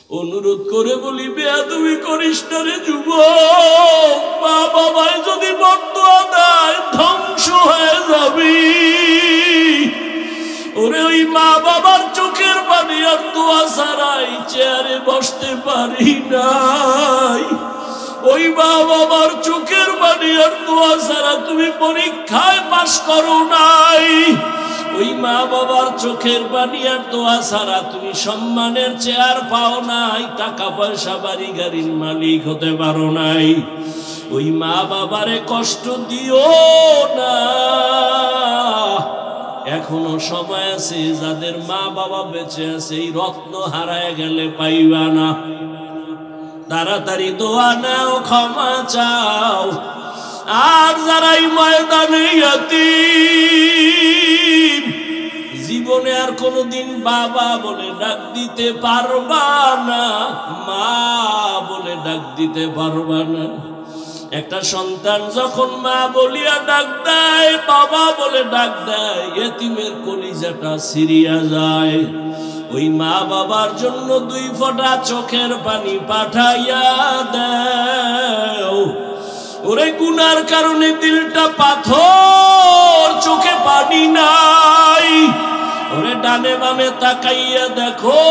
অনুরোধ করে বলি, বেয়াদবি করিস না রে যুবক। মা বাবায় যদি বর্দোয়া দেয় ধ্বংস হয়ে যাবি। ওরে ওই মা বাবার চোখের পানি আর দোয়া ছাড়াই চেয়ারে বসতে পারি নাই। ওই মা বাবার চোখের পানি আর দোয়া ছাড়া তুমি পরীক্ষায় পাস করো নাই। ওই মা বাবার চোখের পানি আর দোয়া ছাড়া তুমি সম্মানের চেয়ার পাও নাই, টাকা পয়সা বাড়ি গাড়ির মালিক হতে পারো নাই। ওই মা বাবারে কষ্ট দিও না। এখনো সময় আছে, যাদের মা বাবা বেঁচে আছে এই রত্ন হারায় গেলে পাইবা না। তাড়াতাড়ি দোয়া নাও, ক্ষমা চাও। আর যারাই ময়দানে ইয়াতীম, জীবনে আর কোনোদিন বাবা বলে ডাক দিতে পারবা না, মা বলে ডাক দিতে পারবা না। একটা সন্তান যখন মা বলিয়া ডাক দেয়, বাবা বলে ডাক দেয়, এতিমের কলিজাটা ছিঁড়িয়া যায়। ওই মা বাবার জন্য 2 ফোঁটা চোখের পানি পাঠাইয়া দাও। ওরে গুনার কারণে দিলটা পাথর, চোখে পানি নাই। ওরে ডানে বামে তাকাইয়া দেখো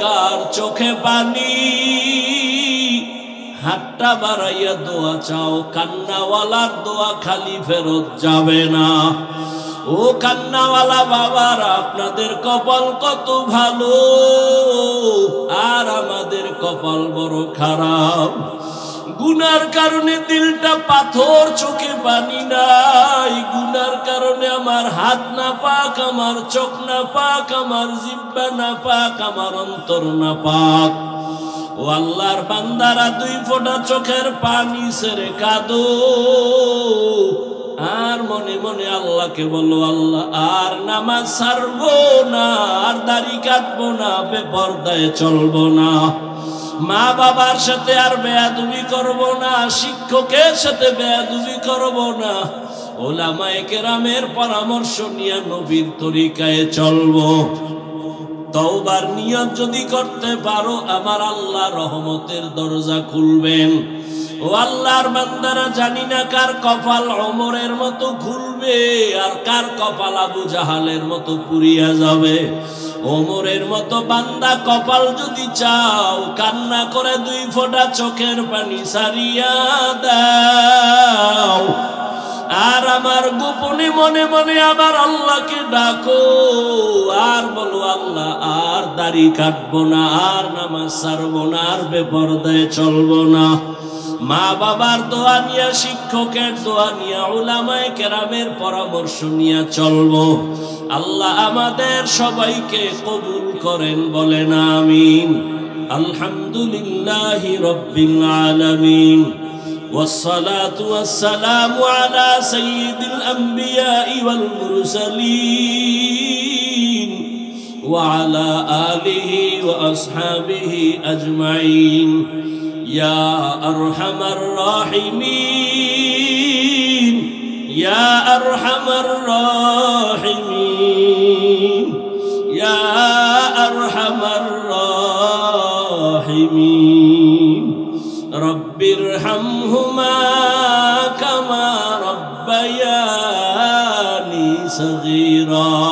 কার চোখে পানি। হাতটা বাড়াইয়া দোয়া চাও, কান্নাওয়ালার দোয়া খালি ফেরত যাবে না। ও কান্নাওয়ালা বাবারা, আপনাদের কপাল কত ভালো, আর আমাদের কপাল বড় খারাপ। গুনার কারণে দিলটা পাথর, চোখে পানি নাই। গুনার কারণে আমার হাত না পাক, আমার চোখ না পাক, আমার জিহ্বা না পাক, আমার অন্তর না পাক। ও আল্লাহর বান্দারা, 2 ফোঁটা চোখের পানি ছেড়ে কাঁদো। আর মনে মনে আল্লাহকে বলো, আল্লাহ আর নামাজ ছাড়বো না, আর দাড়ি কাটবো না, বেপরদায় চলবো না, মা বাবার সাথে আর বেয়াদবি করব না, শিক্ষকের সাথে বেয়াদবি করব না, ওলামায়ে কেরামের পরামর্শ নিয়ে নবীর তরিকায় চলবো। তওবার নিয়ত যদি করতে পারো, আমার আল্লাহ রহমতের দরজা খুলবেন। ও আল্লাহর বান্দারা, জানি না কার কপাল ওমরের মতো খুলবে, আর কার কপাল আবু জাহালের মতো পুড়িয়া যাবে। ওমরের মতো বান্দা কপাল যদি চাও, কান্না করে 2 ফোঁটা চোখের পানি সারিয়া দাও। আর আমার গোপনে মনে মনে আমার আল্লাহকে ডাকো, আর বলো, আল্লাহ আর দাড়ি কাটবো না, আর নামাজ ছাড়বো না, আর বেপরদায় চলবো না। মা বাবার দোয়া নিয়ে, শিক্ষকের দোয়া নিয়ে, উলামায়ে কেরামের পরামর্শ নিয়ে চলবো। আল্লাহ আমাদের সবাইকে কবুল করেন, বলেন আমিন। আলহামদুলিল্লাহি রাব্বিল আলামিন, والصلاة والسلام على سيد الأنبياء والمرسلين وعلى آله وأصحابه أجمعين يا أرحم الراحمين يا أرحم الراحمين يا أرحم الراحمين رب ارحمهما كما ربياني صغيرا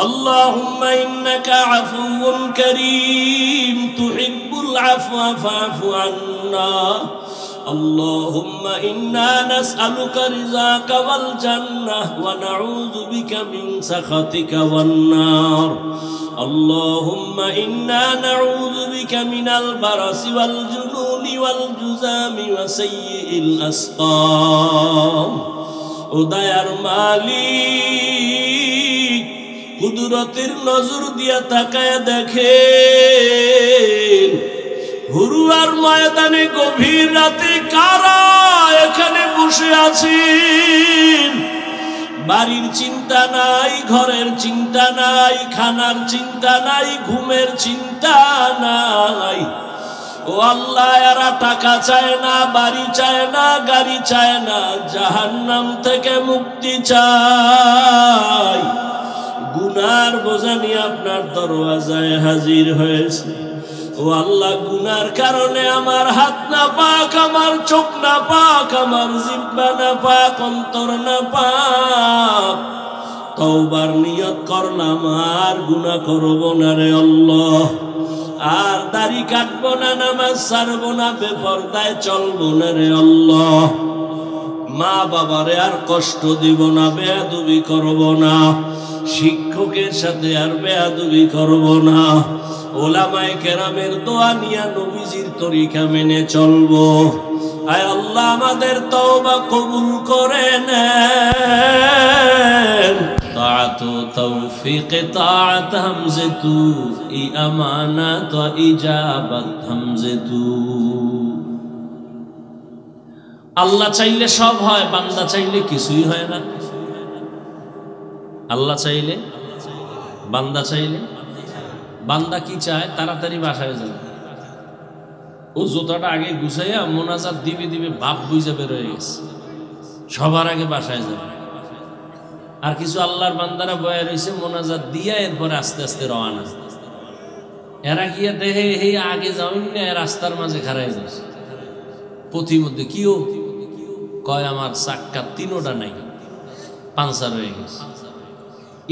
اللهم إنك عفو كريم تحب العفو فاعف عنا اللهم إنا نسألك رضاك والجنة ونعوذ بك من سخطك والنار اللهم إنا نعوذ بك من البرص والجنون والجذام وسيء الأسقام উদয়ার মালিক কুদরতের নজর দিয়া তাকায় দেখেন হুরুয়ার ময়দানে গভীর রাতে কারা এখানে বসে আছেন বাড়ির চিন্তা নাই ঘরের চিন্তা নাই খানার চিন্তা নাই ঘুমের চিন্তা নাই ও আল্লাহ এরা টাকা চায় না বাড়ি চায় না গাড়ি চায় না জাহান্নাম থেকে মুক্তি চায় গুনার বোঝা নিয়ে আপনার দরওয়াজায় হাজির হয়েছে। ও আল্লাহ, গুনার কারণে আমার হাত না পাক, আমার চোখ না পাক, আমার জিহ্বা না পাক, অন্তর না পাক। তওবার নিয়ত করলাম আর গুনাহ করব না রে আল্লাহ, আর দাড়ি কাটবো না, নামাজ ছাড়বো না, বেপরদায় চলবো না রে আল্লাহ। মা বাবারে আর কষ্ট দিব না, বেয়াদবি করব না, শিক্ষকের সাথে আর বেয়াদবি করব না, ওলামায়ে কেরামের দোয়া নিয়া নবীজির তরিকা মেনে চলবো। আয় আল্লাহ, আমাদের তওবা কবুল করে নেন। তাআতু তৌফিক তাআত হামজাতু, ই আমানাত ওয়া ইজাবাত হামজাতু। আল্লাহ চাইলে সব হয়, বান্দা চাইলে কিছুই হয় না। আল্লাহ চাইলে, বান্দা চাইলে। বান্দা কি চায়? তাড়াতাড়ি বাসায় যাবে। ও জুতাটা আগে গুছাইয়া মোনাজাত দিবে দিবে বাপ বুঝে বের হয়ে গেছে, সবার আগে বাসায় যাবে। আর কিছু আল্লাহর বান্দারা বয়ে রয়েছে, মোনাজাত দিয়া এরপরে আস্তে আস্তে রওনা। এরা গিয়া দেহে হে আগে যাওই না, রাস্তার মাঝে খাড়াই যাচ্ছে। পথিমধ্যে কিও কয় আমার চাক্কা তিনোটা নাই, পাঞ্চার হয়ে গেছে।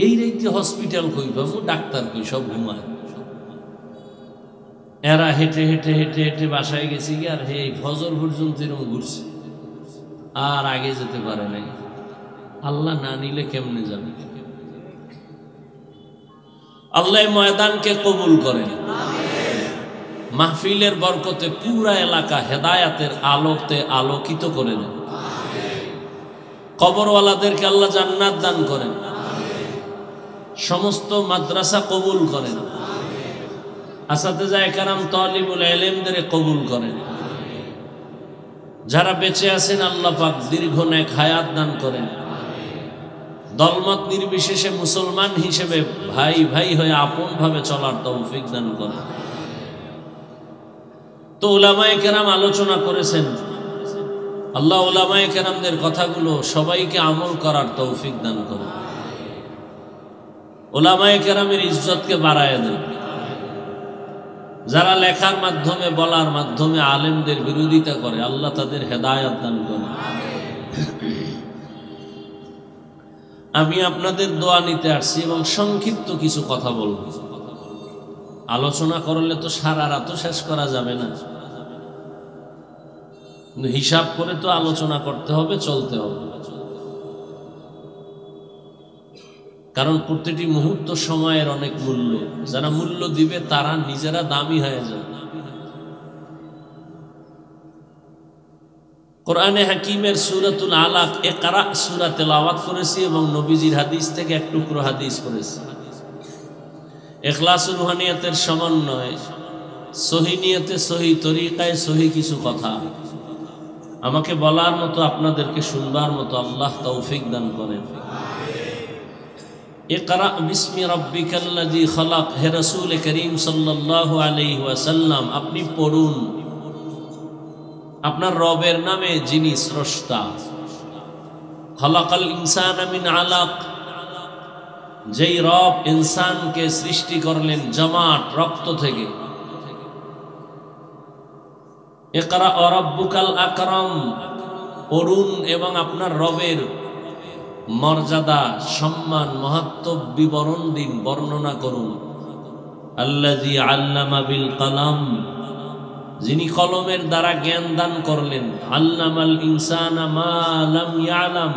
এই রাইতে হসপিটাল কই পাবো, ডাক্তার কই, সব ঘুমায়। এরা হেঁটে হেঁটে হেঁটে হেঁটে বাসায় গেছে কি, আর হে ফজর পর্যন্ত এরকম ঘুরছে, আর আগে যেতে পারে নাই। আল্লাহ না নিলে কেমনে যাবে? আল্লাহ ময়দানকে কবুল করেন, মাহফিলের বরকতে পুরা এলাকা হেদায়াতের আলোতে আলোকিত করে দেন। কবরওয়ালাদেরকে আল্লাহ জান্নাত দান করেন, সমস্ত মাদ্রাসা কবুল করেন, আসাতেজায়ে কেরাম তালিবুল ইলমদের কবুল করেন। যারা বেঁচে আছেন আল্লাহ পাক দীর্ঘ নেক হায়াত দান করেন। দলমত নির্বিশেষে মুসলমান হিসেবে ভাই ভাই হয়ে আপন ভাবে চলার তৌফিক দান করেন। তো উলামায়ে কেরাম আলোচনা করেছেন, আল্লাহ উলামায়ে কেরামদের কথাগুলো সবাইকে আমল করার তৌফিক দান করেন। উলামায়ে কেরামের ইজ্জতকে বাড়ায় দেন। যারা লেখার মাধ্যমে, বলার মাধ্যমে আলেমদের বিরোধিতা করে, আল্লাহ তাদের হেদায়েত দান করেন। আমি আপনাদের দোয়া নিতে আসছি এবং সংক্ষিপ্ত কিছু কথা বলব। আলোচনা করলে তো সারা রাত শেষ করা যাবে না, হিসাব করে তো আলোচনা করতে হবে, চলতে হবে। কারণ প্রতিটি মুহূর্ত সময়ের অনেক মূল্য। যারা মূল্য দিবে তারা নিজেরা দামি হয়ে যাবে। কোরআনে হাকিমের সূরাতুল আলাক ইকরা সূরা তেলাওয়াত করেছি এবং নবীজির হাদিস থেকে এক টুকরো হাদিস করেছি। ইখলাসুল রুহানিয়াতের সমন্বয়, সহি নিয়তে, সহি তরিকায়, সহি কিছু কথা আমাকে বলার মতো, আপনাদেরকে শুনবার মতো আল্লাহ তৌফিক দান করেন। ইকরা বিসমি রাব্বিকাল্লাযী খালাক, হে রাসূল করিম সাল্লাল্লাহু আলাইহি ওয়াসাল্লাম, আপনি পড়ুন আপনার রবের নামে যিনি স্রষ্টা। খালাকাল ইনসানা মিন আলাক, যেই রব ইনসানকে সৃষ্টি করলেন জমাট রক্ত থেকে। ইকরা ওয়া রাব্বুকাল আকরাম, পড়ুন এবং আপনার রবের মর্যাদা, সম্মান, মাহাত্ম্য বিবরণ দিন, বর্ণনা করুন। আল্লাযী আল্লামা বিল কলম, যিনি কলমের দ্বারা জ্ঞান দান করলেন। আল্লামাল ইনসানা মা লাম ইয়ালাম,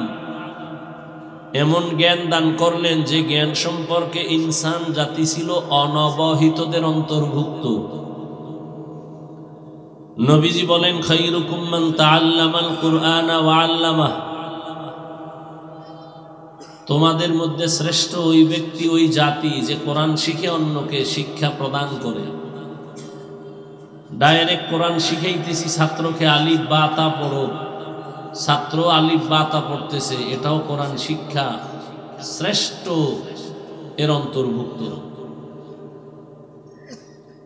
এমন জ্ঞান দান করলেন যে জ্ঞান সম্পর্কে ইনসান জাতি ছিল অনবহিতদের অন্তর্ভুক্ত। নবীজি বলেন, খায়রুকুম মান তাআল্লামাল কুরআনা ওয়া আল্লামাহ, তোমাদের মধ্যে শ্রেষ্ঠ ওই ব্যক্তি, ওই জাতি যে কোরআন শিখে অন্যকে শিক্ষা প্রদান করে। ডাইরেক্ট কোরআন শিখাইতেছি ছাত্রকে, আলিফ বা তা পড়ো, ছাত্র আলিফ বা তা পড়তেছে, এটাও কোরআন শিক্ষা, শ্রেষ্ঠ এর অন্তর্ভুক্ত।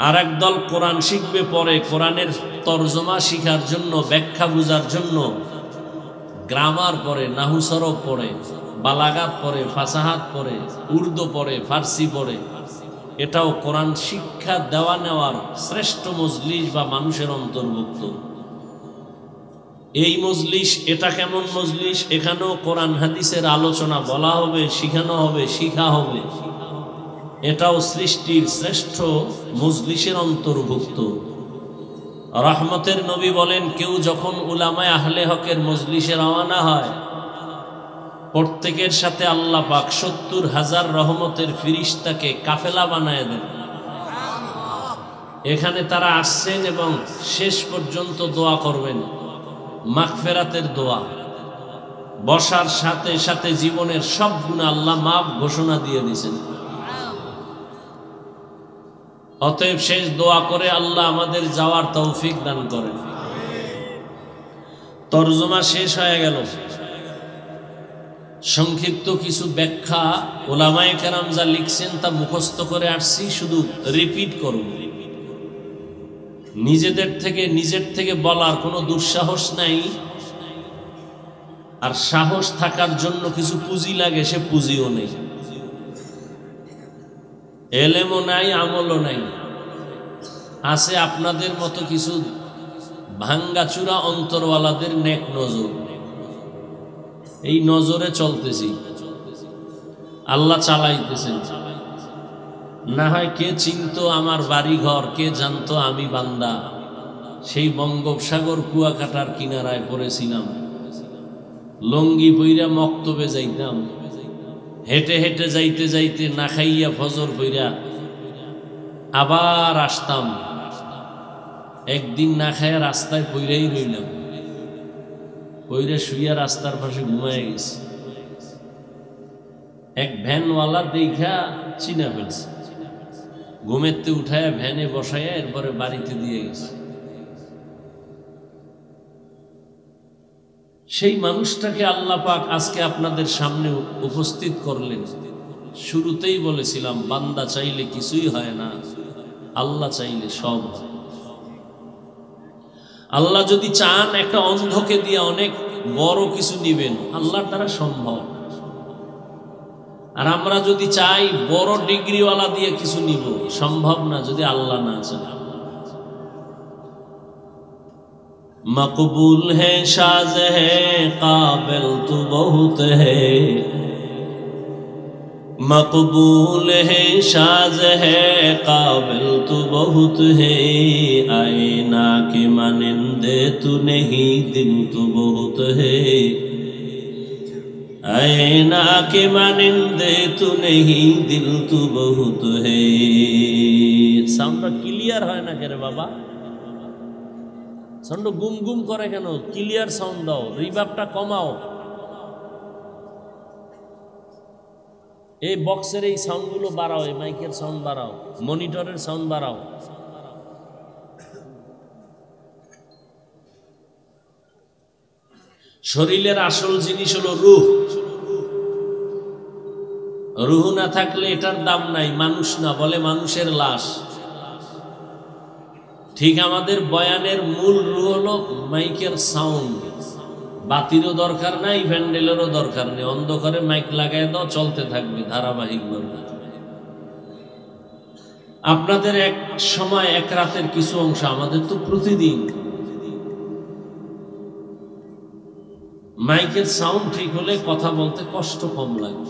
আর একদল কোরআন শিখবে পরে, কোরআনের তর্জমা শিখার জন্য, ব্যাখ্যা বুঝার জন্য গ্রামার পড়ে, নাহু সরফ পড়ে, বালাগাত পড়ে, ফাসাহাত পড়ে, উর্দু পড়ে, ফার্সি পড়ে, এটাও কোরআন শিক্ষা দেওয়া নেওয়ার শ্রেষ্ঠ মজলিস বা মানুষের অন্তর্ভুক্ত। এই মজলিস এটা কেমন মজলিস? এখানেও কোরআন হাদিসের আলোচনা বলা হবে, শিখানো হবে, শিখা হবে। এটাও সৃষ্টির শ্রেষ্ঠ মজলিসের অন্তর্ভুক্ত। রহমতের নবী বলেন, কেউ যখন উলামায়ে আহলে হকের মজলিসে রওনা হয়, প্রত্যেকের সাথে আল্লাহ পাক ৭০,০০০ রহমতের ফিরিস্তাকে কাফেলা বানায় দেন। এখানে তারা আসছেন এবং শেষ পর্যন্ত দোয়া করবেন, মাগফিরাতের দোয়া। বসার সাথে সাথে জীবনের সব গুনাহ আল্লাহ মাফ ঘোষণা দিয়ে দিয়েছেন। অতএব শেষ দোয়া করে আল্লাহ আমাদের যাওয়ার তৌফিক দান করেন। তরজমা শেষ হয়ে গেল। সংক্ষিপ্ত কিছু ব্যাখ্যা উলামায়ে কেরাম যা লিখছেন তা মুখস্থ করে আসছি, শুধু রিপিট করব। নিজের থেকে বলার কোনো দুঃসাহস নাই, আর সাহস থাকার জন্য কিছু পুঁজি লাগে, সে পুঁজিও নেই। এলেমও নাই, আমলও নাই। আছে আপনাদের মতো কিছু ভাঙ্গাচুরা অন্তরওয়ালাদের নেক নজর। এই নজরে চলতেছি, আল্লাহ চালাইতেছেন। না হয় কে চিনতো আমার বাড়ি ঘর, কে জানতো আমি বান্দা। সেই বঙ্গোপসাগর কুয়াকাটার কিনারায় পড়েছিলাম, লঙ্গি পইরা মক্তবে যাইতাম, হেঁটে হেঁটে যাইতে যাইতে না খাইয়া ফজর পইরা আবার আসতাম। একদিন না খাইয়া রাস্তায় পইরাই রইলাম, পইরা শুইয়া রাস্তার পাশে ঘুমায় গেছি। এক ভ্যানওয়ালা দেখা চিনা ফেলছে, ঘুমেতে উঠায় ভ্যানে বসাইয়া এরপরে বাড়িতে দিয়ে গেছে। সেই মানুষটাকে আল্লাহ পাক আজকে আপনাদের সামনে উপস্থিত করলেন। শুরুতেই বলেছিলাম, বান্দা চাইলে কিছুই হয় না, আল্লাহ চাইলে সব হয়। আল্লাহ যদি চান একটা অন্ধকে দিয়ে অনেক বড় কিছু নিবেন, আল্লাহর দ্বারা সম্ভব। আর আমরা যদি চাই বড় ডিগ্রিওয়ালা দিয়ে কিছু নিব, সম্ভব না যদি আল্লাহ না চান। মকবুল है शाज है काबिल तो बहुत है, मकबूल है शाज है काबिल तो बहुत है, आईना के मानिंदे तू नहीं दिल तो बहुत है, आईना के मानिंदे तू नहीं दिल तो बहुत है। साउंड क्लियर है ना करे बाबा? সাউন্ড গুম গুম করে কেন? ক্লিয়ার সাউন্ড দাও, রিভার্বটা কমাও। এই বক্সের এই সাউন্ডগুলো বাড়াও, এই মাইকের সাউন্ড বাড়াও, মনিটরের সাউন্ড বাড়াও। শরীরের আসল জিনিস হলো রূহ। রূহ না থাকলে এটার দাম নাই, মানুষ না, বলে মানুষের লাশ। ঠিক আমাদের বয়ানের মূল রূহ হলো মাইকের সাউন্ড। বাতিরও দরকার নাই, প্যান্ডেলেরও দরকার নেই, অন্ধকারে মাইক লাগাই দাও, চলতে থাকবে ধারাবাহিকভাবে। আপনাদের এক সময় এক রাতের কিছু অংশ, আমাদের তো প্রতিদিন। মাইকের সাউন্ড ঠিক হলে কথা বলতে কষ্ট কম লাগে।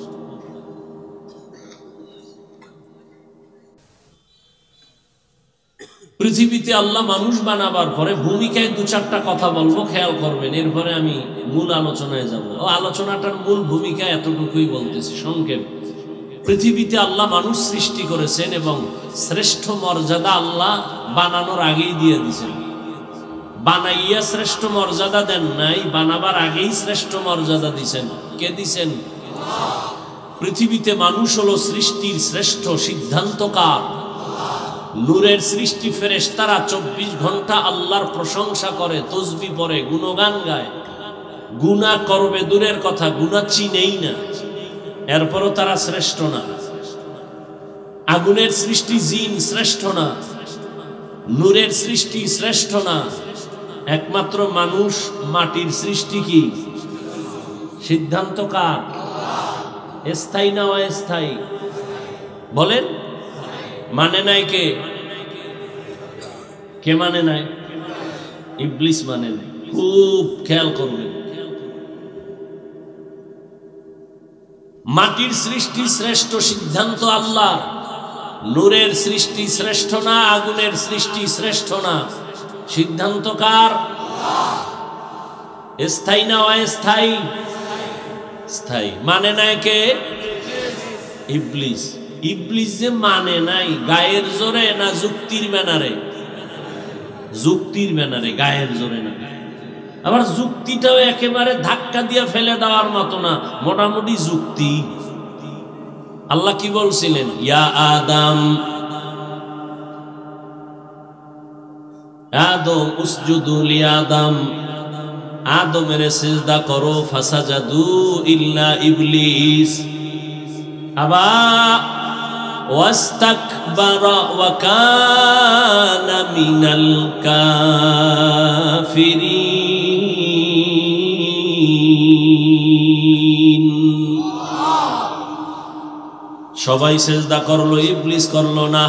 পৃথিবীতে আল্লাহ মানুষ বানাবার পরে ভূমিকায় দু চারটা কথা বলবো, খেয়াল করবেন, এরপরে আমি মূল আলোচনায় যাব। আলোচনাটার মূল ভূমিকা এতটুকুই বলতেছি সংক্ষেপ। পৃথিবীতে আল্লাহ মানুষ সৃষ্টি করেছেন এবং শ্রেষ্ঠ মর্যাদা আল্লাহ বানানোর আগেই দিয়ে দিয়েছেন। বানাইয়া শ্রেষ্ঠ মর্যাদা দেন নাই, বানাবার আগেই শ্রেষ্ঠ মর্যাদা দিছেন। কে দিছেন? পৃথিবীতে মানুষ হলো সৃষ্টির শ্রেষ্ঠ সিদ্ধান্তকার। নূরের সৃষ্টি ফেরেশতারা 24 ঘন্টা আল্লাহর প্রশংসা করে, তসবিহ পড়ে, গুণগান গায়। গুনাহ করবে দূরের কথা, গুনাহ চিনেই না, এরপরও তারা শ্রেষ্ঠ না। আগুনের সৃষ্টি জিন শ্রেষ্ঠ না, নূরের সৃষ্টি শ্রেষ্ঠ না, একমাত্র মানুষ মাটির সৃষ্টি। কি সিদ্ধান্ত কার? স্থায়ী না অস্থায়ী? বলেন, মানে নাই কে? কে মানে নাই? ইবলিস মানে নাই। খুব খেয়াল করবেন। মাটির সৃষ্টি শ্রেষ্ঠ, সিদ্ধান্ত আল্লাহ। নূরের সৃষ্টি শ্রেষ্ঠ না, আগুনের সৃষ্টি শ্রেষ্ঠ না, সিদ্ধান্ত কার? স্থায়ী না অস্থায়ী? স্থায়ী। মানে নাই কে? ইবলিস। ইবলিস যে মানে নাই গায়ের জোরে না যুক্তির ব্যানারে? যুক্তির ব্যানারে, গায়ের জোরে না। আবার যুক্তিটাও একেবারে ধাক্কা দিয়ে ফেলে দেওয়ার মতো না, মোটামুটি যুক্তি। আল্লাহ কি বলছিলেন? ইয়া আদম আদম উসজুদু লিআদম, আদমের সিজদা করো। ফাসাজাদু ইল্লা ইবলিস আবা ওয়াস্তাকবারা ওয়া কানা মিনাল কাফিরিন। সবাই সিজদা করলো, ইবলিস করলো না।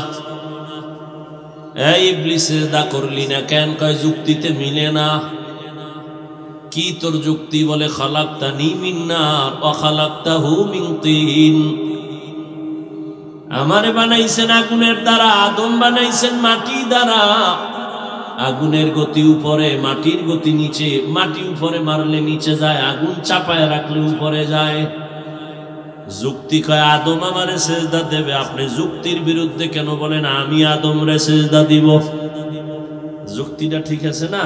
এই ইবলিস সিজদা করলি না কেন? কয় যুক্তিতে মিলে না। কি তোর যুক্তি? বলে খালাকতানি মিন নার ওয়া খালাকতাহু মিন তিন। আমারে বানাইছেন আগুনের দ্বারা, আদম বানাইছেন মাটি দ্বারা। আগুনের গতি উপরে, মাটির গতি নিচে। মাটি উপরে মারলে নিচে যায়, আগুন চাপায় রাখলে উপরে যায়। যুক্তি কয় আদম আমারে সেজদা দেবে, আপনি যুক্তির বিরুদ্ধে কেন বলেন আমি আদম রে সেজদা দিব? যুক্তিটা ঠিক আছে না?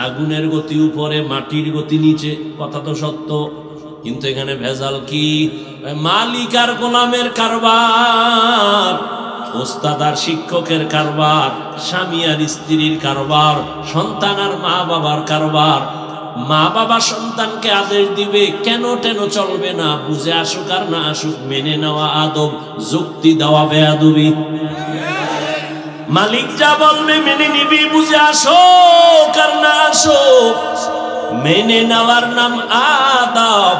আগুনের গতি উপরে, মাটির গতি নিচে, কথা তো সত্য। কিন্তু এখানে ভেজাল কি? মালিক আর গোলামের কারবার, ওস্তাদ আর শিক্ষকের কারবার, স্বামী আর স্ত্রীর কারবার, সন্তান আর মা বাবার কারবার। মা বাবা সন্তানকে আদেশ দিবে, কেন টেন চলবে না। বুঝে আসুক আর না আসুক, মেনে নেওয়া আদব, যুক্তি দেওয়া বেয়াদবি। মালিক যা বলবে মেনে নিবি, বুঝে আসুক আর না আসুক, মেনে নেওয়ার নাম আদব,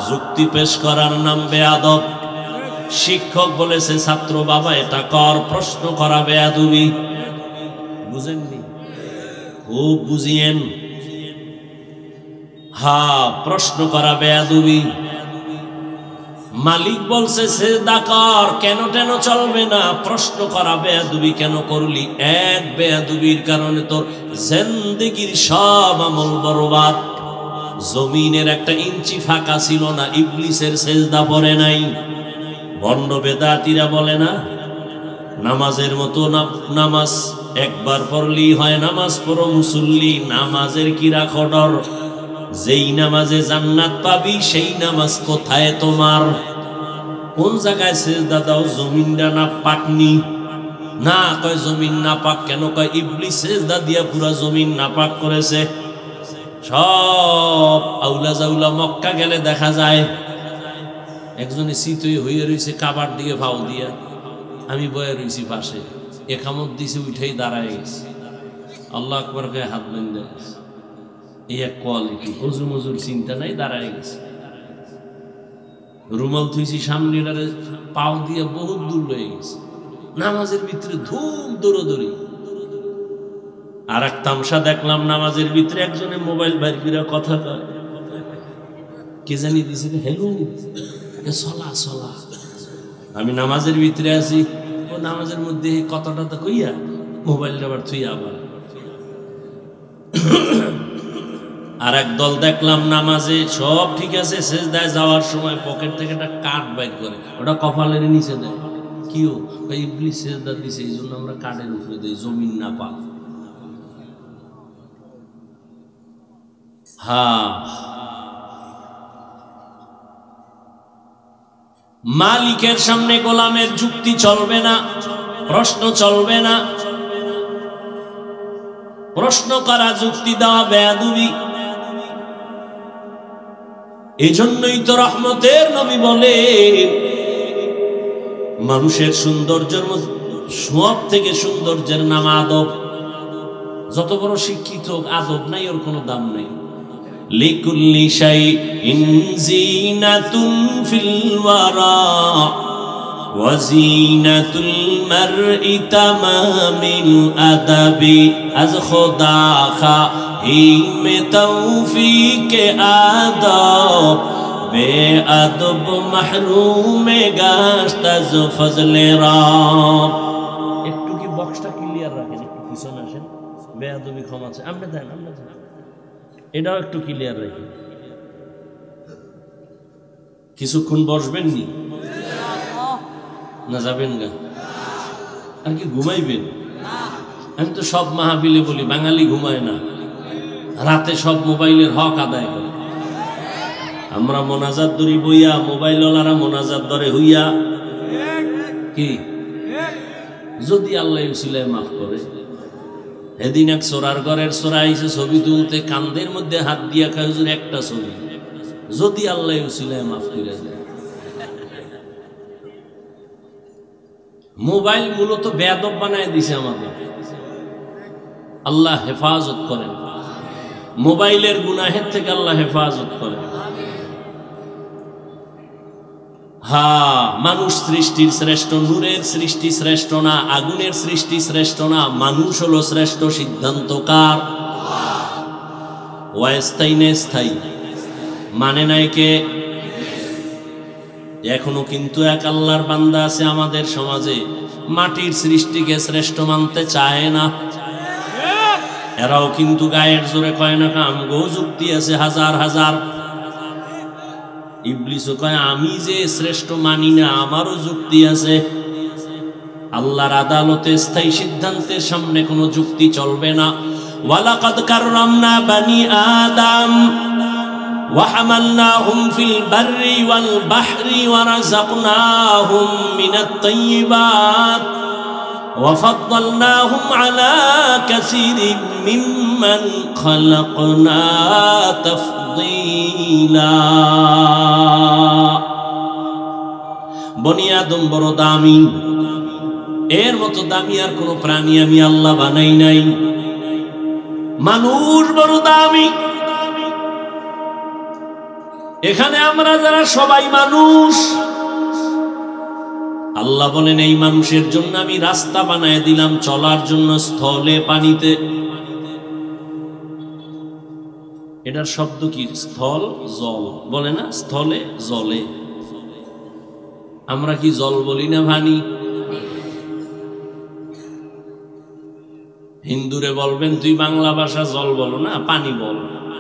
যুক্তি পেশ করার নাম বেয়াদব। শিক্ষক বলেছে ছাত্র বাবা এটা কর, প্রশ্ন করা বেয়াদবি। বুঝেননি? খুব বুঝিয়েন। হ্যাঁ, প্রশ্ন করা বেয়াদবি। মালিক বলছে সিজদা কর, কেন টেন চলবে না। প্রশ্ন করা বেয়াদবি কেন করলি? এক বেয়াদবির কারণে তোর জিন্দেগির সব আমল বরবাদ। জমিনের একটা ইঞ্চি ফাঁকা ছিল না, ইবলিসের সিজদা পড়ে নাই। ভণ্ড বেদাতীরা বলে না নামাজের মতো নামাজ একবার পড়লেই হয়, নামাজ পড়ো মুসল্লি। নামাজের কি রাখো ডর? যেই নামাজে জান্নাত পাবি সেই নামাজ কোথায় তোমার? কোন জায়গায় সিজদা দাও? জমিনটা না পাকনি? না, কয় জমিন না পাক কেন? কয় ইবলিস সিজদা দিয়া পুরা জমিন না পাক করেছে। সব আউলা জাউলা মক্কা গেলে দেখা যায় একজনে শীতই হয়ে রয়েছে কাবার দিকে ভাও দিয়া, আমি বয়ে রয়েছি পাশে, একামত দিছে, উঠেই দাঁড়ায় গেছে। আল্লাহ আকবার গায়ে হাত বেঁধে গেছে। এই এক কোয়ালিটি, অজু মজুর চিন্তা নাই, দাঁড়ায় গেছে। রুমাল থুইছি সামনে, পাও দিয়ে বহুত দূর হয়ে গেছে। নামাজের ভিতরে ধুম দৌড়দৌড়ি। আর এক তামসা দেখলাম, নামাজের ভিতরে একজনে মোবাইল বাইর করে কথা কয়, কে জানি দিছে হ্যালো চলা চলা। আমি নামাজের ভিতরে আছি, ও নামাজের মধ্যে কথাটা তো কইয়া মোবাইলটা আবার থুইয়া আবার। আর এক দল দেখলাম নামাজে সব ঠিক আছে, সেজদায় যাওয়ার সময় পকেট থেকে একটা কাঠ বাইর করে ওটা কপালের নিচে দেয়। কিও? ইবলিস সেজদা দিছে, এই জন্য আমরা কাঠের উপরে দেই, জমিন না পাক। হ্যাঁ, মালিকের সামনে গোলামের যুক্তি চলবে না, প্রশ্ন চলবে না। প্রশ্ন করা, যুক্তি দেওয়া বেয়াদবি। এই জন্যই তো রহমতের নবী বলে মানুষের সৌন্দর্যের মধ্যে সব থেকে সৌন্দর্যের নাম আদব। যত বড় শিক্ষিত হোক, আদব নাই ওর কোনো দাম নেই। লিকুল্লি শাইইন জিনাতুন ফিল ওয়ারা ওয়া জিনাতুল মারই তামামিল আদাবি আজ খোদা খাহিমে তৌফিকে আদব বেআদব মাহরুমে গাশত আজ ফজলে রব। একটু কি বক্সটা ক্লিয়ার রাখেন, একটু পিছনে আসেন। বেআদবি ক্ষমা আছে, আপনি দেন, আপনি দেন, এটাও একটু ক্লিয়ার রাখেন। কিছুক্ষণ বসবেন নি না যাবেন না আর কি ঘুমাইবেন? আমি তো সব মাহফিলে বলি বাঙালি ঘুমায় না, রাতে সব মোবাইলের হক আদায় করে। আমরা মোনাজাত ধরি বইয়া, মোবাইলওয়ালারা মোনাজাত ধরে হইয়া। কি যদি আল্লাহ উসিলায় মাফ করে। এদিন এক সোরার ঘরের সোরা আইসে ছবি তুলতে, কান্দের মধ্যে হাত দিয়া খায় হুজুর একটা ছবি, যদি আল্লাহ উসিলায় মাফ করে দেয়। মোবাইল মূলত বেয়াদব বানায় দিছে আমাদের। আল্লাহ হেফাজত করেন, মোবাইলের গুনাহের থেকে আল্লাহ হেফাজত করেন। মানুষ সৃষ্টির শ্রেষ্ঠ, নূরের সৃষ্টি শ্রেষ্ঠ না, আগুনের সৃষ্টি শ্রেষ্ঠ না, মানুষ হলো শ্রেষ্ঠ। সিদ্ধান্তকার ওয়াস্তাই না স্থায়ী, মানে নাই কে? এখনো কিন্তু এক আল্লাহর বান্দা আছে আমাদের সমাজে, মাটির সৃষ্টিকে শ্রেষ্ঠ মানতে চায় না। এরাও কিন্তু গায়ের জোরে কয় না, আমগো যুক্তি আছে হাজার হাজার। ইবলিসও কয় আমি যে শ্রেষ্ঠ মানি না, আমারও যুক্তি আছে। আল্লাহর আদালতে স্থায়ী সিদ্ধান্তের সামনে কোনো যুক্তি চলবে না। ওয়ালাকাদ কাররামনা বানি আদম ওয়া হামালনাহুম ফিল বাররি ওয়াল বাহরি ওয়া রাযাকনাহুম মিনাত তাইয়্যিবাত ওয়া ফাদ্দালনাহুম আলা কাসীরিন মিম্মান খালাকনা তাফদীলা। বনি আদম বড় দামি, এর মতো দামি আর কোন প্রাণী আমি আল্লাহ বানাই নাই। মানুষ বড় দামি। এখানে আমরা যারা সবাই মানুষ, আল্লাহ বলেন এই মানুষের জন্য আমি রাস্তা বানায় দিলাম চলার জন্য, স্থলে পানিতে। এটার শব্দ কি? স্থল জল বলে না, স্থলে জলে। আমরা কি জল বলি না পানি? হিন্দুরে বলবেন তুই বাংলা ভাষা জল বলো না, পানি বল,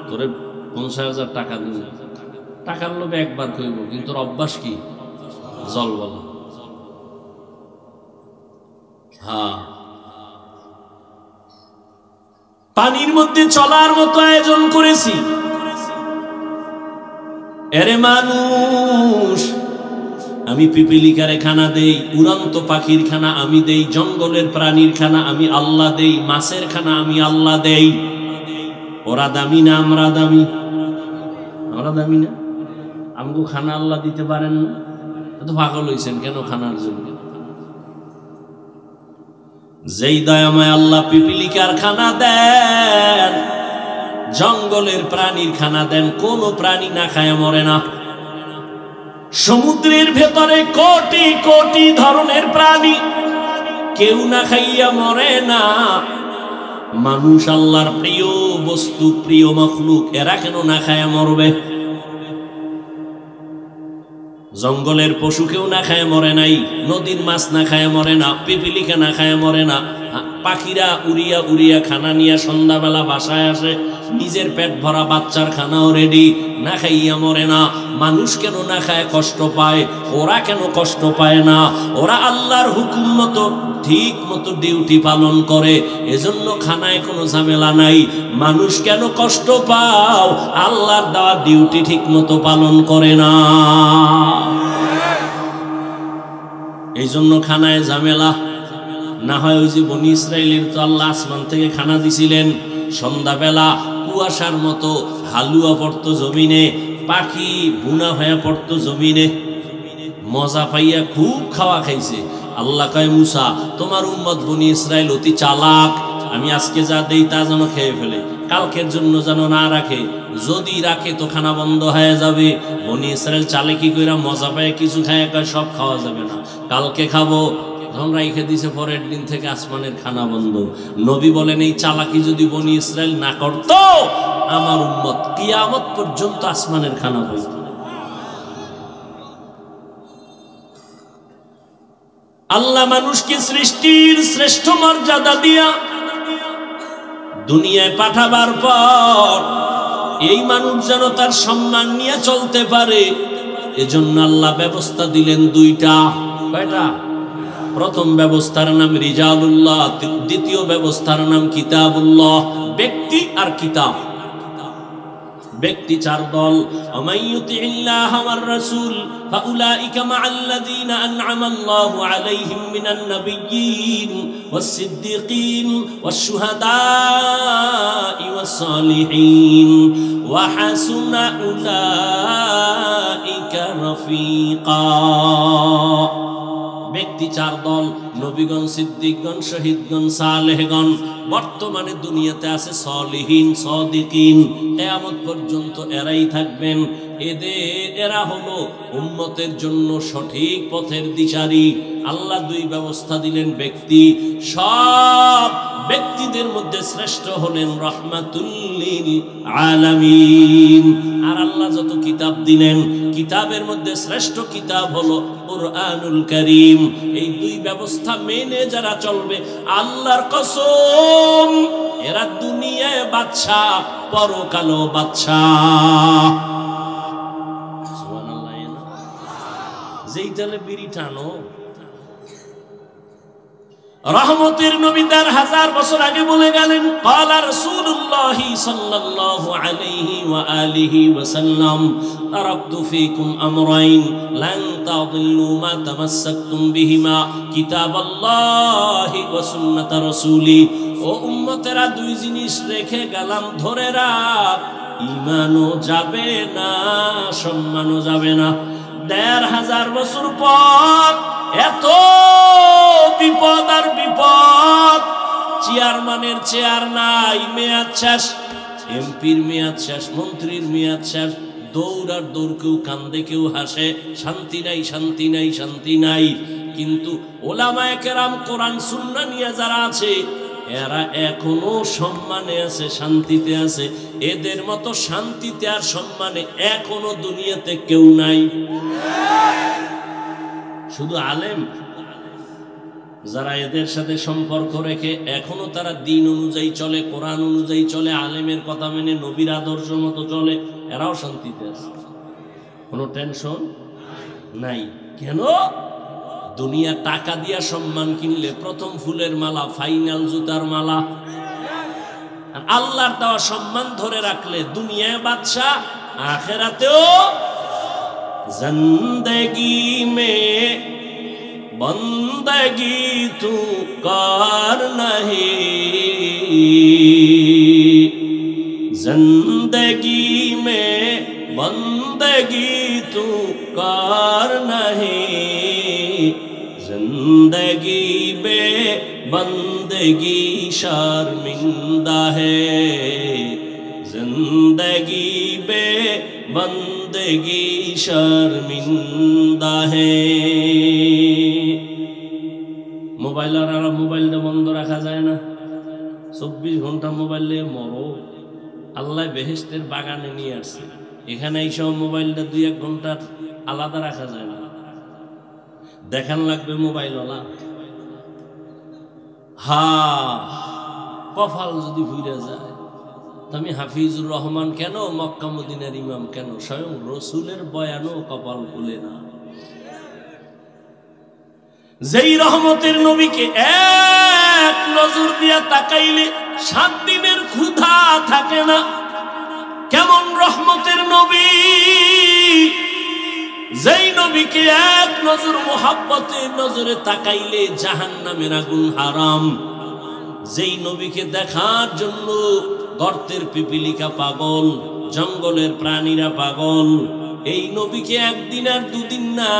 তোরে 50,000 টাকা দিন। টাকার লোভে একবার কইব, কিন্তু অভ্যাস কি? জল বলা। পানির মধ্যে চলার মতো আয়োজন করেছি। এরে মানুষ, আমি পিপিলিকারে খানা দেই, উড়ন্ত পাখির খানা আমি দেই, জঙ্গলের প্রাণীর খানা আমি আল্লাহ দেই, মাছের খানা আমি আল্লাহ দেই। ওরা দামি না আমরা দামি? আমরা দামি না? আমগো খানা আল্লাহ দিতে পারেন না? তো পাগল হইছেন কেন খানার জন্য? যেই দয়াময় আল্লাহ পিপিলিকার খানা দেন, জঙ্গলের প্রাণীর খানা দেন, কোন প্রাণী না খায় মরে না। সমুদ্রের ভেতরে কোটি কোটি ধরনের প্রাণী, কেউ না খাইয়া মরে না। মানুষ আল্লাহর প্রিয় বস্তু, প্রিয় মখলুক, এরা কেন না খায়া মরবে? জঙ্গলের পশু কেউ না খায় মরে নাই, নদীর মাছ না খায় মরে না, পিপিলিকা না খায় মরে না। পাখিরা উড়িয়া উড়িয়া খানা নিয়ে সন্ধ্যাবেলা বাসায় আসে, নিজের পেট ভরা বাচ্চার খানাও রেডি, না খাইয়া মরে না। মানুষ কেন না খায় কষ্ট পায়? ওরা কেন কষ্ট পায় না? ওরা আল্লাহর হুকুম মতো ঠিক মতো ডিউটি পালন করে, এজন্য খানায় কোনো ঝামেলা নাই। মানুষ কেন কষ্ট পাও? আল্লাহর দেওয়া ডিউটি ঠিক মতো পালন করে না, এই জন্য খানায় ঝামেলা। না হয় ওই যে বনি ইসরাইলের তো আল্লাহ আসমান থেকে খানা দিছিলেন, সন্ধ্যাবেলা কুয়াশার মতো হালুয়া পড়তো জমিনে, পাখি বুনা হয়ে পড়তো জমিনে, মজা পাইয়া খুব খাওয়া খাইছে। আল্লাহ কয় মুসা, তোমার উম্মত বনি ইসরাইল অতি চালাক, আমি আজকে যা দেই তা যেন খেয়ে ফেলে, কালকের জন্য যেন না রাখে, যদি রাখে তো খানা বন্ধ হয়ে যাবে। বনি ইসরাইল চালে কি কইরা মজা পায় কিছু খায়, সব খাওয়া যাবে না, কালকে খাবো, ধন রাইখে দিছে, পরের দিন থেকে আসমানের খানা বন্ধ। নবী বলেন এই চালাকি যদি বনি ইসরাইল না করত, আমার উম্মত কিয়ামত পর্যন্ত আসমানের খানা পাইত। আল্লাহ মানুষকে সৃষ্টির শ্রেষ্ঠ মর্যাদা দিয়া দুনিয়ায় পাঠাবার পর এই মানুষ যেন তার সম্মান নিয়ে চলতে পারে, এজন্য আল্লাহ ব্যবস্থা দিলেন দুইটা। কয়টা? প্রথম ব্যবস্থার নাম রিজালুল্লাহ, দ্বিতীয় ব্যবস্থার নাম কিতাবুল্লাহ। ব্যক্তি আর কিতাব। ব্যক্তি চার দল, আমাইয়ুতিল্লাহ ওয়ার রাসূল ফাউলাইকা মাআল্লাযীনা আন'আমাল্লাহু আলাইহিম মিনান নাবিয়্যিন ওয়াস সিদ্দীকিন ওয়াশ শুহাদাই ওয়াস সালিহিন ওয়া হাসুনা উলাইকা রাফীকা। ব্যক্তি চার দল, নবীগণ, সিদ্দিকগণ, শহীদগণ, সালেহগণ। বর্তমানে দুনিয়াতে আছে সলিহিন, সাদিকিন, কিয়ামত পর্যন্ত এরাই থাকবেন। এরা হলো উম্মতের জন্য সঠিক পথের দিশারি। আল্লাহ দুই ব্যবস্থা দিলেন ব্যক্তি, সব ব্যক্তিদের মধ্যে শ্রেষ্ঠ হলেন রাহমাতুল লিল আলামিন। আর আল্লাহ যত কিতাব দিলেন, কিতাবের মধ্যে শ্রেষ্ঠ কিতাব হলো কুরআনুল কারীম। এই দুই ব্যবস্থা মেনে যারা চলবে, আল্লাহর কসম এরা দুনিয়ায় বাদশা, পরকালও বাদশা। সুবহানাল্লাহ। যেই তালে বিড়ি টানো, রহমতের নবী তার 1000 বছর আগে বলে গেলেন, ক্বালা রাসূলুল্লাহ সাল্লাল্লাহু আলাইহি ওয়া আলিহি ওয়া সাল্লাম, তারাকতু ফীকুম আমরাইন লান তাদিল্লু মা তামাসসাকতুম বিহিমা, কিতাবাল্লাহি ওয়া সুন্নাত রাসূলি। ও উম্মতেরা, দুই জিনিস রেখে গেলাম, ধরে রাখ, ঈমানও যাবে না, সম্মানও যাবে না। 1500 বছর পর এত বিপদ আর বিপদ, চেয়ারম্যানের চেয়ার নাই, মেয়াদ শেষ, এমপির মেয়াদ শেষ, মন্ত্রীর মেয়াদ শেষ, দৌড় আর দৌড়, কেউ কান্দে কেউ হাসে, শান্তি নাই, শান্তি নাই, শান্তি নাই। কিন্তু ওলামায়ে কেরাম, কোরআন সুন্নাহ নিয়ে যারা আছে, এরা এখনো সম্মানে আছে, শান্তিতে আছে। এদের মতো শান্তিতে আর সম্মানে এখনো দুনিয়াতে কেউ নাই। শুধু আলেম যারা এদের সাথে সম্পর্ক রেখে এখনো তারা দিন অনুযায়ী চলে, কোরআন অনুযায়ী চলে, আলেমের কথা মেনে নবীর আদর্শ মতো চলে, এরাও শান্তিতে আছে, কোনো টেনশন নাই। কেন? দুনিয়া টাকা দিয়া সম্মান কিনলে প্রথম ফুলের মালা, ফাইনাল জুতার মালা। আল্লাহর দেওয়া সম্মান ধরে রাখলে দুনিয়ায় বাদশা, আখিরাতেও। জিন্দেগি মে বন্দগি তু কার নাহি, জিন্দেগি মে বন্দগি তু কার নাহি, जिंदगी बे बंदगी शर्मिंदा है, जिंदगी बे बंदगी शर्मिंदा है। मोबाइल और मोबाइल बंद रखा जाए ना, 24 ঘন্টা মোবাইল নিয়ে মরো। আল্লাহ বেহেশতের বাগানে নিয়ে আসছে, এখানে এইসব মোবাইলটা 2-1 ঘন্টা আলাদা রাখা যায় না, দেখান লাগবে মোবাইলওয়ালা। কপাল যদি ভুলে যায়, তুমি হাফিজুর রহমান কেন, মক্কা মদিনার ইমাম কেন, স্বয়ং রসুলের বয়ানও কপাল ভুলে না। যেই রহমতের নবীকে এক নজর দিয়া তাকাইলে 7 দিনের ক্ষুধা থাকে না, কেমন রহমতের নবী, যেই নবীকে এক নজর মোহাব্বতের নজরে তাকাইলে জাহান্নামের আগুন হারাম, যেই নবীকে দেখার জন্য গর্তের পিপিলিকা পাগল, জঙ্গলের প্রাণীরা পাগল, এই নবীকে একদিন আর 2 দিন না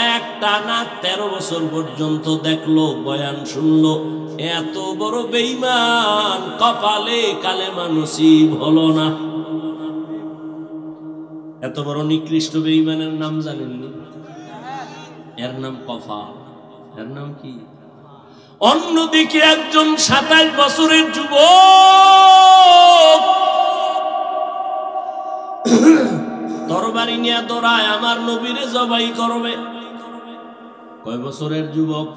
একটা না 13 বছর পর্যন্ত দেখলো, বয়ান শুনলো, এত বড় বেঈমান, কপালে কালেমা নসিব হলো না। এত বড় নিকৃষ্ট বেঈমানের নাম জানেননি? এর নাম কফাল। এর নাম কি? অন্যদিকে একজন 27 বছরের যুবক তরবারি নিয়ে দৌড়ায়, আমার নবীরে জবাই করবে। কয় বছরের যুবক?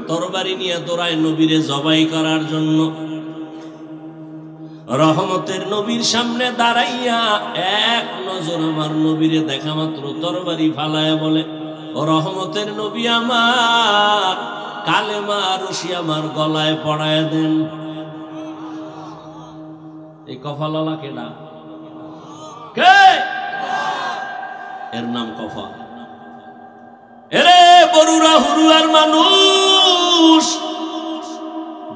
তরবারি নিয়ে দৌড়ায় নবীরে জবাই করার জন্য। রহমতের নবীর সামনে দাঁড়াইয়া এক নজর আমার নবীরে দেখা মাত্র তরবারি ফালায়া বলে, ও রহমতের নবী আমার, কালেমা রশি আমার গলায় পড়ায় দেন। এই কফালওয়ালা কেডা? কে? এর নাম কফাল। এরে বরুরা হুরুয়ার মানুষ,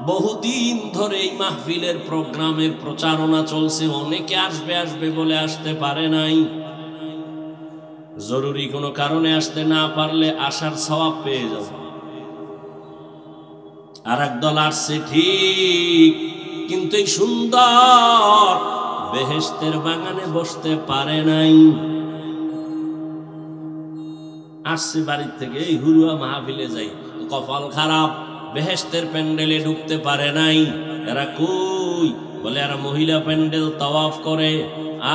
বহুদিন ধরে এই মাহফিলের প্রোগ্রামের প্রচারণা চলছে, অনেকে আসবে আসবে বলে আসতে পারে নাই। জরুরি কোনো কারণে আসতে না পারলে আসার সওয়াব পেয়ে যাবে। আর একদল আসছে ঠিক, কিন্তু এই সুন্দর বেহেশতের বাগানে বসতে পারে নাই। আসছে বাড়ির থেকে, এই হুরুয়া মাহফিলে যাই, কপাল খারাপ, বেহেশতের প্যান্ডেলে ঢুকতে পারে নাই। এরা কই? বলে এরা মহিলা প্যান্ডেল তাওয়াফ করে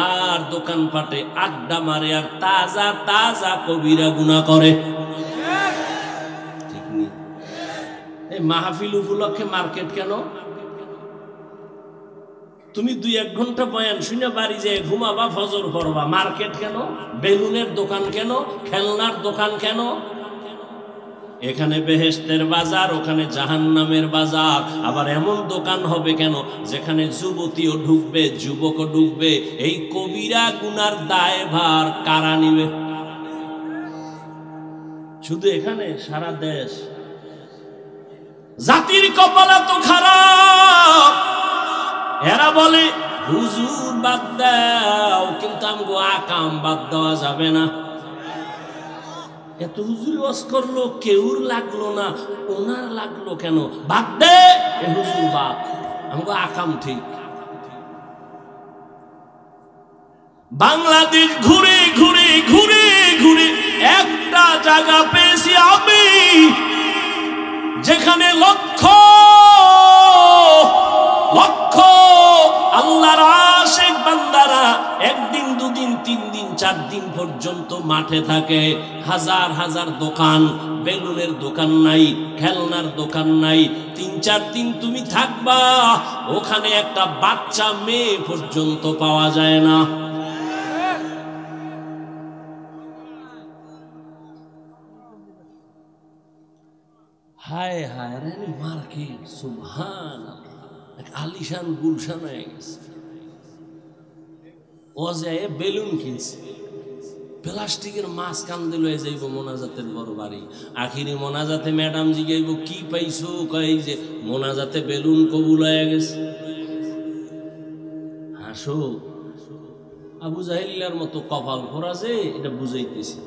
আর দোকানপাটে আড্ডা মারে আর তাজা তাজা কবিরা গুনাহ করে। ঠিক নেই? এই মাহফিল উপলক্ষে মার্কেট কেন? তুমি 2-1 ঘন্টা বয়ান শুনে বাড়ি যেয়ে ঘুমাবা, ফজর পড়বা, মার্কেট কেন? বেলুনের দোকান কেন? খেলনার দোকান কেন? এখানে বেহেশতের বাজার, ওখানে জাহান্নামের বাজার। আবার এমন দোকান হবে কেন যেখানে যুবতীও ঢুকবে, যুবকও ঢুকবে? এই কবিরা গুনার দায়ভার কারা নিবে? শুধু এখানে, সারা দেশ। জাতির কপাল এত খারাপ, এরা বলে হুজুর বাদ দাও, কিন্তু আমগো আকাম বাদ দেওয়া যাবে না। এত হুজুর ওয়াজ করলো, কেউর লাগলো না, ওনার লাগলো কেন? বাদ দে, এ হুজুর বাদ, আমগো আকাম ঠিক। বাংলাদেশ ঘুরে ঘুরে ঘুরে ঘুরে একটা জায়গা পেয়েছি আমি, যেখানে লক্ষ লক্ষ আল্লাহর আশিক বান্দারা একদিন, 2 দিন, 3 দিন, 4 দিন পর্যন্ত মাঠে থাকে। হাজার হাজার দোকান, বেলুনের দোকান নাই, খেলনার দোকান নাই। 3-4 দিন তুমি থাকবা, ওখানে একটা বাচ্চা মেয়ে পর্যন্ত পাওয়া যায় না। হায় হায় রে মার্কেট, সুবহানাল্লাহ, আলিশান গুলশান হয়ে গেছে। ও যে বেলুন কিনছে, প্লাস্টিকের মাছ কান্দে লয়ে যাইব মোনাজাতের বড় বাড়ি। আখিরি মোনাজাতে ম্যাডাম জিগাইব কি পাইছো? কই যে মোনাজাতে বেলুন কবুল হয়ে গেছে। হাসো, আবু জাহেলিলার মতো কপাল ভরা যে, এটা বুঝাইতেছি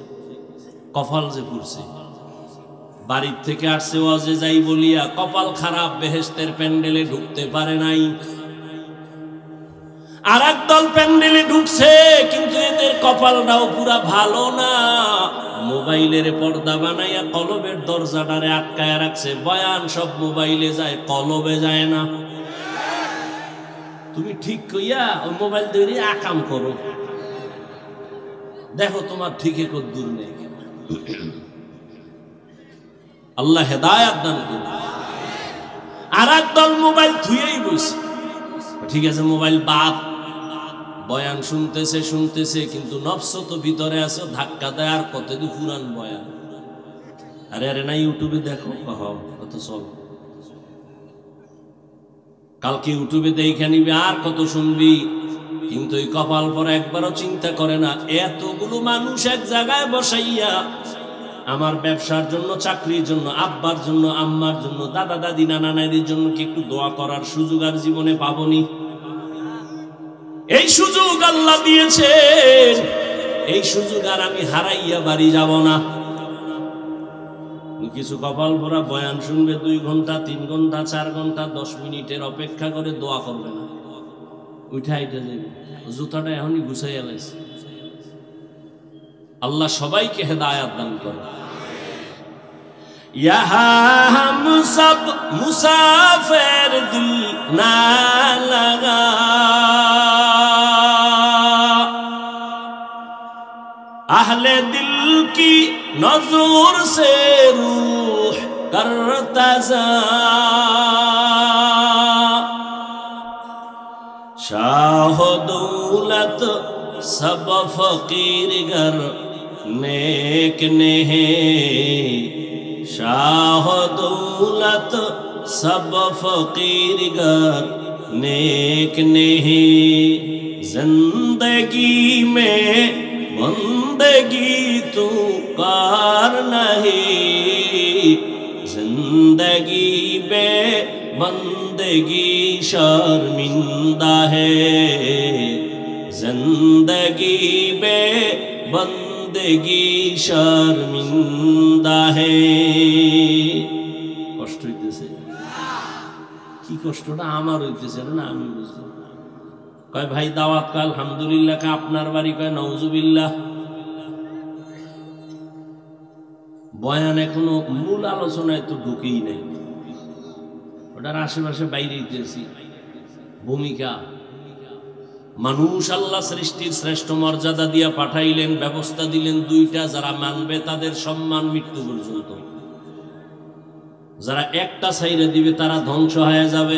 কপাল যে পুরছে। বাড়ির থেকে আসছে ওয়াজে যাই বলিয়া কপাল খারাপ, বেহেশতের প্যান্ডেলে ঢুকতে পারে নাই। আর একদল প্যান্ডেলে ঢুকছে, কিন্তু এদের কপালটাও পুরা ভালো না। মোবাইলের পর্দা বানাইয়া কলবের দরজাটারে আটকায় রাখছে। বয়ান সব মোবাইলে যায়, কলবে যায় না। তুমি ঠিক কইয়া ওই মোবাইল ধরে আকাম করো, দেখো তোমার ঠিকই কদ্দুর নেই। আল্লাহ হেদায়াত দান করুন। আর একদল মোবাইল ধুয়েই বসে, ঠিক আছে মোবাইল বাদ, বয়ান শুনতেছে শুনতেছে, কিন্তু নফস তো ভিতরে আছে, ধাক্কা দেয়। আর কতদিন পুরান বয়ান, আরে আরে না ইউটিউবে দেখো, কত চল, কালকে ইউটিউবে দেখে নিবি, আর কত শুনবি। কিন্তু এই কপাল পরে একবারও চিন্তা করে না, এতগুলো মানুষ এক জায়গায় বসাইয়া আমার ব্যবসার জন্য, চাকরির জন্য, আব্বার জন্য, আম্মার জন্য, দাদা দাদি, নানা নানির জন্য কি একটু দোয়া করার সুযোগ আর জীবনে পাবনি? এই সুযোগ আল্লাহ দিয়েছেন। এই সুযোগ আর আমি হারাইয়া বাড়ি যাব না। কিছু কপাল ভরা বয়ান শুনবে 2 ঘন্টা 3 ঘন্টা 4 ঘন্টা 10 মিনিটের অপেক্ষা করে দোয়া করবে না, উঠাইতে যাবে, জুতাটা এখনই গুছাইয়া লাইছে। আল্লাহ সবাইকে হেদায়েত দান করে। यहाँ हम सब मुसाफिर दिल ना लगा, अहले दिल की नजर से रूह करता जा, शाह दौलत सब फकीर गर नेक नहीं, शाह दौलत सब फकीर गर नेक नहीं, जिंदगी में बंदगी तू कार नहीं, जिंदगी में बंदगी शर्मिंदा है, जिंदगी में बंदगी शर्मिंदा है। কষ্ট হইতেছে, কি কষ্টটা আমার হইতেছে না আমি বুঝি। কয় ভাই দাওয়াত কা আলহামদুলিল্লাহ, কা আপনার বাড়ি? কয় নাউজুবিল্লাহ। বয়ান এখনো মূল আলোচনায় তো ঢুকেই নাই, ওটার আশেপাশে বাইরে দিতেছি। ভূমিকা মানুষ আল্লাহ সৃষ্টির শ্রেষ্ঠ মর্যাদা দিয়া পাঠাইলেন, ব্যবস্থা দিলেন 2টা, যারা মানবে তাদের সম্মান মৃত্যু পর্যন্ত, যারা একটা ছাইরে দিবে তারা ধ্বংস হয়ে যাবে।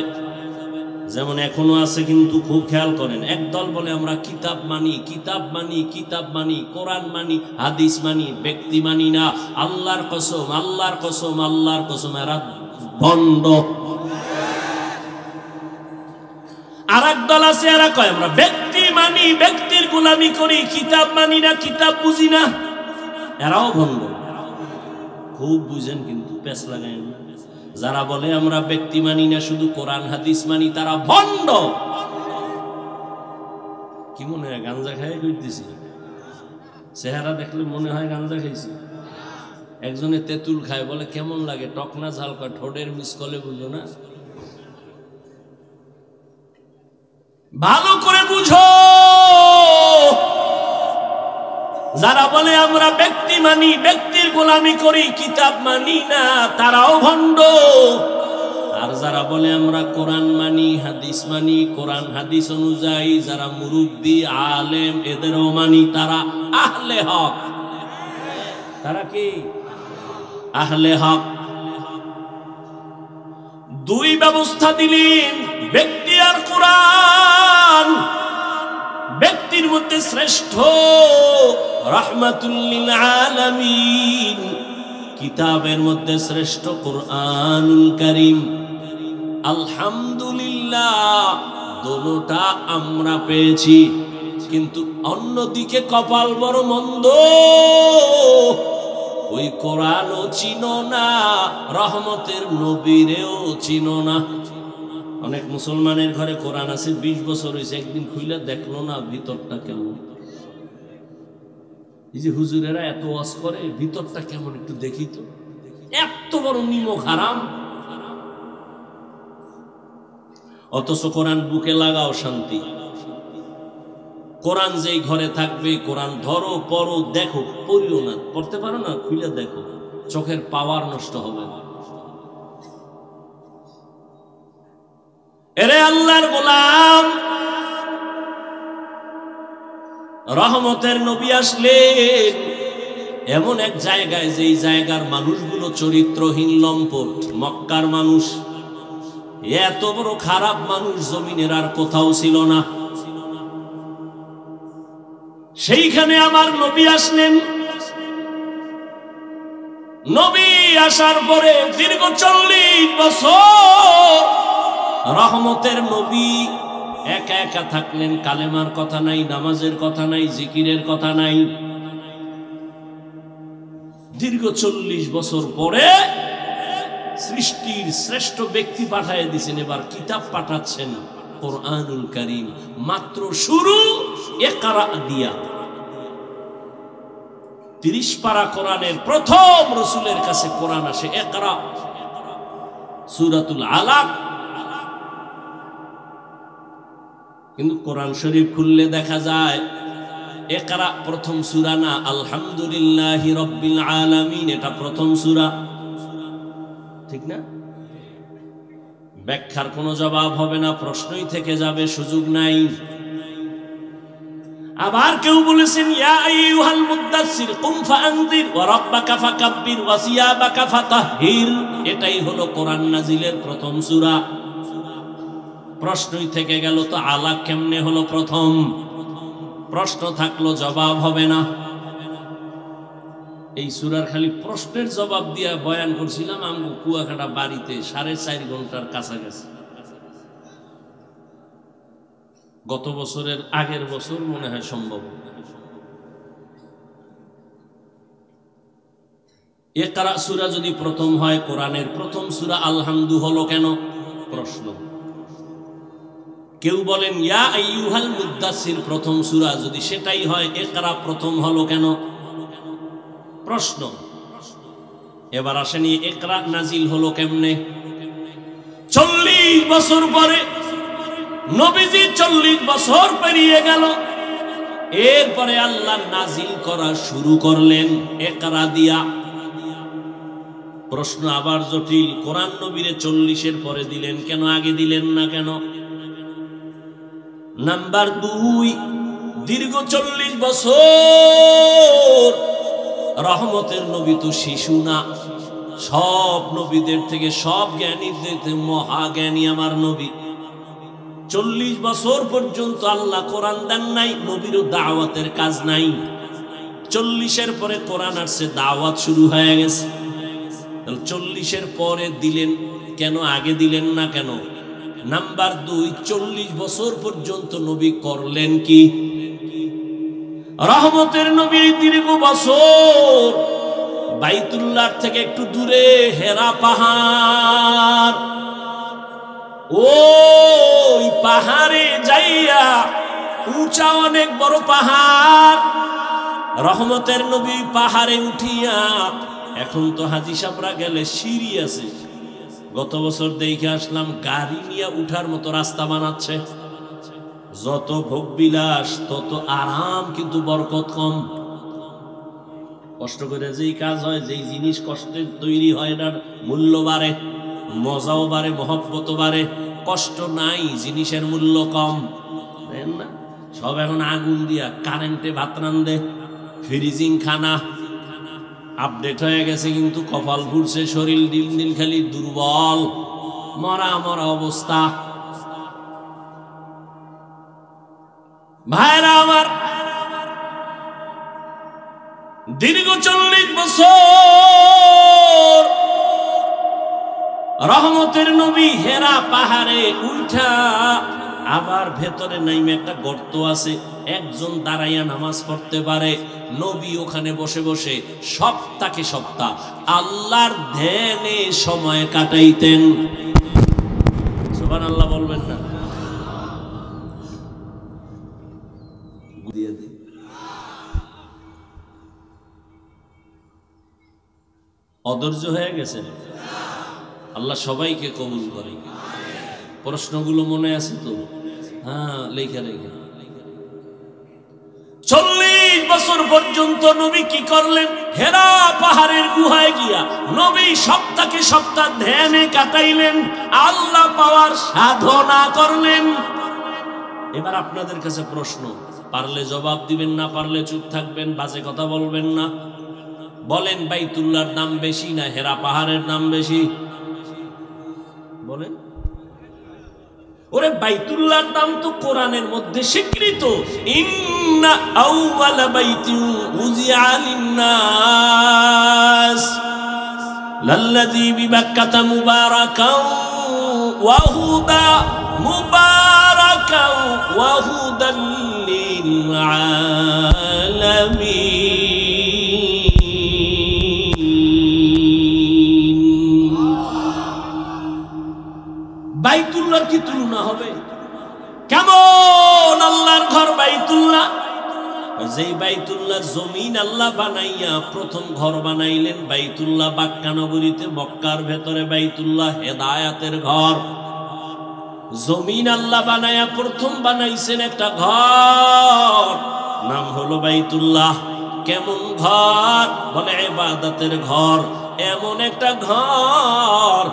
যেমন এখনো আছে, কিন্তু খুব খেয়াল করেন, একদল বলে আমরা কিতাব মানি, কিতাব মানি, কিতাব মানি, কোরআন মানি, হাদিস মানি, ব্যক্তি মানি না। আল্লাহর কসম, আল্লাহর কসম, আল্লাহর কসম, এরা ভণ্ড। আর একদল আছে, এরা কয় আমরা ব্যক্তি মানি, ব্যক্তির গোলামি করি, কিতাব মানি না, কিতাব বুঝি না। এরাও ভণ্ড। খুব বুঝেন, কিন্তু পেছ লাগায় না। যারা বলে আমরা ব্যক্তি মানি না, শুধু কোরআন হাদিস মানি, তারা ভণ্ড। কি মনে হয় গাঞ্জা খাই করতেছি? চেহারা দেখলে মনে হয় গাঞ্জা খাইছি। একজনে তেঁতুল খায়, বলে কেমন লাগে, টক না ঝাল? কয় ঠোঁটের মিসকলে, বুঝো না? ভালো করে বুঝো, যারা বলে আমরা ব্যক্তি মানি, ব্যক্তির গোলামি করি, কিতাব মানি না, তারাও ভণ্ড। আর যারা বলে আমরা কোরআন মানি, হাদিস মানি, কোরআন হাদিস অনুযায়ী যারা মুরব্বি আলেম এদেরও মানি, তারা আহলে হক। তারা কি আহলে হক? 2 ব্যবস্থা দিলেন, ব্যক্তি আর কোরআন। ব্যক্তির মধ্যে শ্রেষ্ঠ রাহমাতুল লিল আলামিন, কিতাবের মধ্যে শ্রেষ্ঠ কোরআনুল কারীম। আলহামদুলিল্লাহ, দোনোটা আমরা পেয়েছি, কিন্তু অন্যদিকে কপাল বড় মন্দ। ওই কোরআনও চিনো না, রহমতের নবীরেও চিনো না। অনেক মুসলমানের ঘরে কোরআন আছে, 20 বছর হয়েছে, একদিন খুইলা দেখলো না ভিতরটা কেমন। এই যে হুজুরেরা এত ওয়াজ করে, ভিতরটা কেমন একটু দেখি তো। এত বড় নিমক হারাম, অথচ কোরআন বুকে লাগাও শান্তি। কোরআন যেই ঘরে থাকবে, কোরআন ধরো, পড়ো, দেখো, পড়িও না, পড়তে পারো না, খুলে দেখো, চোখের পাওয়ার নষ্ট হবে না। এরে আল্লাহর গোলাম, রহমতের নবী আসলেন এমন এক জায়গায়, যেই জায়গার মানুষগুলো চরিত্রহীন, লম্পট। মক্কার মানুষ, এত বড় খারাপ মানুষ জমিনের আর কোথাও ছিল না। সেইখানে আমার নবী আসলেন। নবী আসার পরে দীর্ঘ 40 বছর রহমতের নবী একা একা থাকলেন। কালেমার কথা নাই, নামাজের কথা নাই, জিকিরের কথা নাই। দীর্ঘ 40 বছর পরে সৃষ্টির শ্রেষ্ঠ ব্যক্তি পাঠিয়ে দিয়েছেন। এবার কিতাব পাঠাচ্ছেন, কোরআনুল কারীম। মাত্র শুরু ইকরা দিয়া। 30 পারা কোরআনের প্রথম রাসূলের কাছে কোরআন আসে ইকরা, সূরাতুল আলাক। কিন্তু কোরআন শরীফ খুললে দেখা যায় ইকরা প্রথম সূরা না, আলহামদুলিল্লাহি রাব্বিল আলামিন এটা প্রথম সূরা, ঠিক না? ব্যাখ্যার কোনো জবাব হবে না, প্রশ্নই থেকে যাবে, সুযোগ নাই। আবার কেউ বলেছেন ইয়া আইয়ুহাল মুদ্দাসসির কুম ফাআনযির ওয়া রাব্বাকা ফাকাব্বির ওয়া সিয়াবাকা ফাতাহহির, এটাই হলো কোরআন নাজিলের প্রথম সূরা। প্রশ্নই থেকে গেল, তো আলাক কেমনে হলো প্রথম? প্রশ্ন থাকলো, জবাব হবে না। এই সূরার খালি প্রশ্নের জবাব দিয়া বয়ান করছিলাম আমগো কুয়াকাটা বাড়িতে 4.5 ঘন্টার কাছাকাছি। গত বছরের আগের বছর মনে হয় সম্ভব। ইকরা সূরা যদি প্রথম হয়, কোরআনের প্রথম সূরা আলহামদু হলো কেন? প্রশ্ন। কেউ বলেন ইয়া আইয়ুহাল মুদ্দাসসির প্রথম সূরা, যদি সেটাই হয় ইকরা প্রথম হলো কেন? প্রশ্ন। এবার আসেনি ইকরা নাজিল হলো কেমনে? 40 বছর পরে নবীজি 40 বছর পেরিয়ে গেল, এরপরে আল্লাহ নাজিল করা শুরু করলেন ইকরা দিয়া। প্রশ্ন আবার জটিল, কোরআন নবীরে 40-এর পরে দিলেন কেন, আগে দিলেন না কেন? নাম্বার 2, দীর্ঘ 40 বছর রহমতের নবী তো শিশু না, সব নবীদের থেকে, সব জ্ঞানীদের থেকে মহাজ্ঞানী আমার নবী। 40 বছর পর্যন্ত আল্লাহ কোরআন দেন নাই, নবীরও দাওয়াতের কাজ নাই। 40-এর পরে কোরআন আসছে, দাওয়াত শুরু হয়ে গেছে। 40-এর পরে দিলেন কেন, আগে দিলেন না কেন? নাম্বার 2, 40 বছর পর্যন্ত নবী করলেন কি? রহমতের নবী দীর্ঘ বছর বাইতুল্লাহ থেকে একটু দূরে হেরা পাহাড়, ওই পাহাড়ে যাইয়া, উঁচা অনেক বড় পাহাড়, রহমতের নবী পাহাড়ে উঠিয়া, এখন তো হাজী সাহেবরা গেলে সিঁড়ি আছে, গত বছর দেখে আসলাম গাড়ি নিয়ে উঠার মতো রাস্তা বানাচ্ছে। যত ভোগবিলাস তত আরাম, কিন্তু বরকত কম। কষ্ট করে যেই কাজ হয়, যেই জিনিস কষ্টের তৈরি হয়, এটার মূল্য বাড়ে, মজাও বাড়ে, মহব্বতও বাড়ে। কষ্ট নাই, জিনিসের মূল্য কম, দেখেন না? সব এখন আগুন দিয়া কারেন্টে ভাত রান্ধে, ফ্রিজিং খানা আপডেট হয়ে গেছে, কিন্তু কপাল ঘুরছে, শরীর দিন দিন খালি দুর্বল, মরা মরা অবস্থা। ভাইরা আমার, দীর্ঘ 40 বছর রহমতের নবী হেরা পাহাড়ে উঠা, আবার ভেতরে নাইমে একটা গর্ত আছে, একজন দাঁড়াইয়া নামাজ পড়তে পারে। নবী ওখানে বসে বসে সপ্তাহে সপ্তাহ আল্লাহর ধ্যানে সময় কাটাইতেন। সুবহানাল্লাহ বলবেন না? অধৈর্য হয়ে গেছে? আল্লাহ সবাইকে কবুল করে। প্রশ্নগুলো মনে আছে তো? হ্যাঁ, লেখা লেখা। 40 বছর পর্যন্ত নবী কি করলেন? হেরা পাহাড়ের গুহায় গিয়া নবী সপ্তাহে সপ্তাহ ধ্যানে কাটাইলেন, আল্লাহ পাওয়ার সাধনা করলেন। এবার আপনাদের কাছে প্রশ্ন, পারলে জবাব দিবেন, না পারলে চুপ থাকবেন, বাজে কথা বলবেন না। বলেন, বাইতুল্লাহর দাম বেশি না হেরা পাহাড়ের দাম বেশি? বলেন। ওরে বাইতুল্লাহর দাম তো কোরআনের মধ্যে স্বীকৃত, ইন্না আউওয়ালা বাইতিন উযিআ লিন-নাস লাল্লাযী বিবাক্কাতা মুবারাকাও ওয়া হুদা মুবারাকাও ওয়া হুদাল লিল আলামিন। বাইতুল্লাহর কি তুলনা হবে? কেমন আল্লাহর ঘর বাইতুল্লাহ, যেই বাইতুল্লাহ জমিন আল্লাহ বানাইয়া প্রথম ঘর বানাইলেন বাইতুল্লাহ মক্কা নগরীতে, মক্কার ভেতরে বাইতুল্লাহ হেদায়াতের ঘর। জমিন আল্লাহ বানাইয়া প্রথম বানাইছেন একটা ঘর, নাম হলো বাইতুল্লাহ। কেমন ঘর? বলে ইবাদতের ঘর। এমন একটা ঘর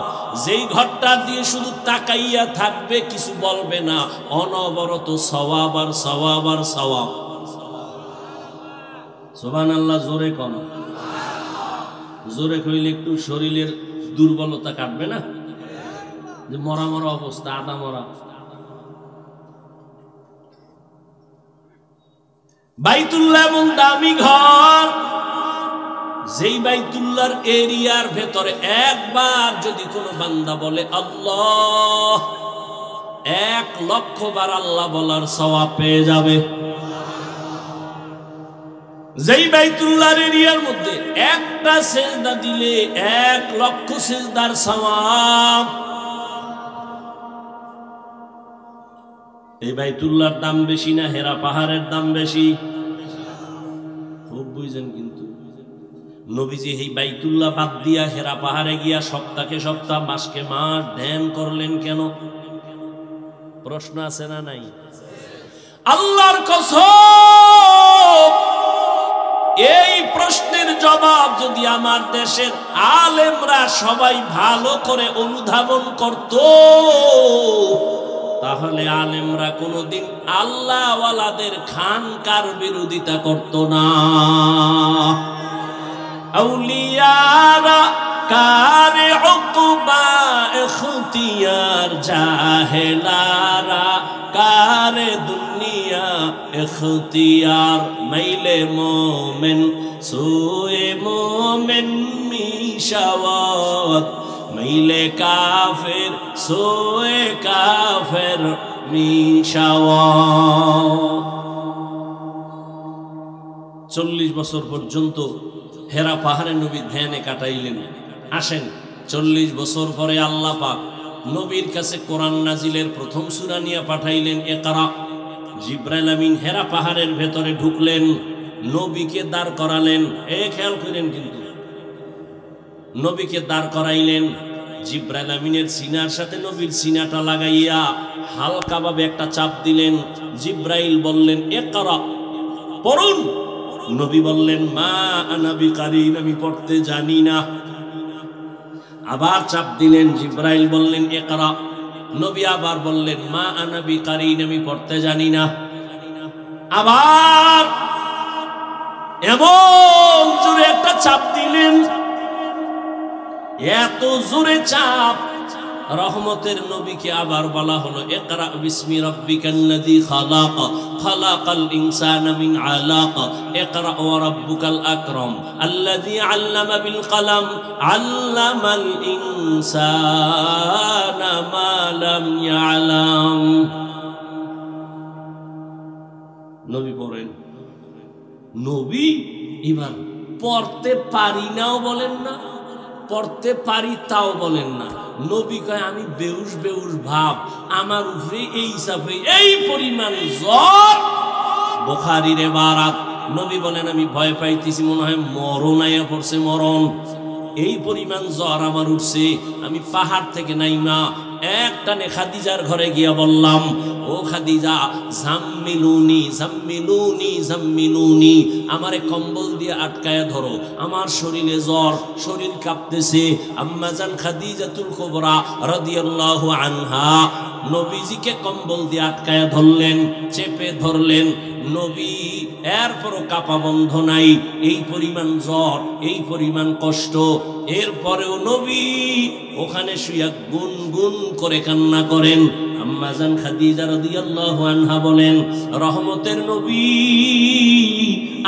যেই ঘরটা দিয়ে শুধু তাকাইয়া থাকবে, কিছু বলবে না, অনবরত সওয়াব আর সওয়াব আর সওয়াব। সুবহানাল্লাহ। জোরে কোন, জোরে কইলে একটু শরীরের দুর্বলতা কাটবে না, যে মরা মরা অবস্থা, আদা মরা। বাইতুল্লাহ এমন দামি ঘর, যেই বাইতুল্লাহর এরিয়ার ভেতরে একবার যদি কোনো বান্দা বলে আল্লাহ, 1,00,000 বার আল্লাহ বলার সওয়াব পেয়ে যাবে। যেই বাইতুল্লাহর এরিয়ার মধ্যে একটা সেজদা দিলে 1,00,000 সেজদার সওয়াব। এই বাইতুল্লাহর দাম বেশি না হেরা পাহাড়ের দাম বেশি? খুব বুঝেন। কিন্তু নবীজি এই বাইতুল্লাহ বাদ দিয়া হেরা পাহাড়ে গিয়া সপ্তাহে সপ্তাহ, মাসকে মাস ধ্যান করলেন কেন? প্রশ্ন আছে না নাই? আল্লাহর কসম, এই প্রশ্নের জবাব যদি আমার দেশের আলেমরা সবাই ভালো করে অনুধাবন করত, তাহলে আলেমরা কোনদিন আল্লাহওয়ালাদের খানকার বিরোধিতা করত না। আউলিয়ারা কারে উকবা ইখতিয়ার, জাহেলারা কারে দুনিয়া ইখতিয়ার। মাইলে মোমেন সোয়ে মোমেন মিশাওয়াত, মাইলে কাফের সোয়ে কাফের মিশাওয়াত। 40 বছর পর্যন্ত হেরা পাহাড়ে নবী ধ্যানে কাটাইলেন। আসেন 40 বছর পরে আল্লাহ পাক নবীর কাছে কোরআন নাজিলের প্রথম সূরা নিয়ে পাঠাইলেন, ইকরা। জিবরাইল আমিন হেরা পাহাড়ের ভেতরে ঢুকলেন, নবীকে দাঁড় করালেন। খেয়াল করেন, কিন্তু নবীকে দাঁড় করাইলেন, জিবরাইল আমিনের সিনার সাথে নবীর সিনাটা লাগাইয়া হালকাভাবে একটা চাপ দিলেন। জিবরাইল বললেন ইকরা, পড়ুন। নবী বললেন মা আনা বিকারিন, আমি পড়তে জানি না। আবার চাপ দিলেন, জিবরাইল বললেন ইকরা। নবী আবার বললেন মা আনা বিকারিন, আমি পড়তে জানি না। আবার এমন জোরে একটা চাপ দিলেন, এত জোরে চাপ, রহমতের নবীকে আবার বলা হলো ইকরা বিসমি রাব্বিকাল্লাযী খালাক, খালাকাল ইনসানা মিন আলাক, ইকরা ওয়া রাব্বুকাল আকরাম আল্লাযী আল্লামা বিল কলম, আল্লামাল ইনসানা মা লাম ইয়ালাম। নবী পড়েন। নবী এবার পড়তে পারি নাও বলেন না, পড়তে পারি তাও বলেন না। নবী কয় আমি বেউস বেউস ভাব, আমার উপরে এই হিসাবে এই পরিমাণ জ্বর। বুখারীর ইবারাত, নবী বলেন আমি ভয় পাইতেছি, মনে হয় মরণ আইয়া পড়ছে, মরণ। এই পরিমাণ জ্বর আমার উঠছে, আমি পাহাড় থেকে নাইমা একটানে খাদিজার ঘরে গিয়া বললাম, ও খাদিজা জাম্মিলুনি জাম্মিলুনি জাম্মিলুনি, আমারে কম্বল দিয়ে আটকায়া ধরো, আমার শরীরে জ্বর, শরীর কাঁপতেছে। আম্মাজান খাদিজাতুল কুবরা রাদিয়াল্লাহু আনহা নবীজিকে কম্বল দিয়ে আটকায়া ধরলেন, চেপে ধরলেন। নবী এরপরও কাঁপা বন্ধ নাই, এই পরিমাণ জ্বর, এই পরিমাণ কষ্ট। এরপরেও নবী ওখানে শুয়া গুনগুন করে কান্না করেন। আম্মাজান খাদিজা রাদিয়াল্লাহু আনহা বলেন, রহমতের নবী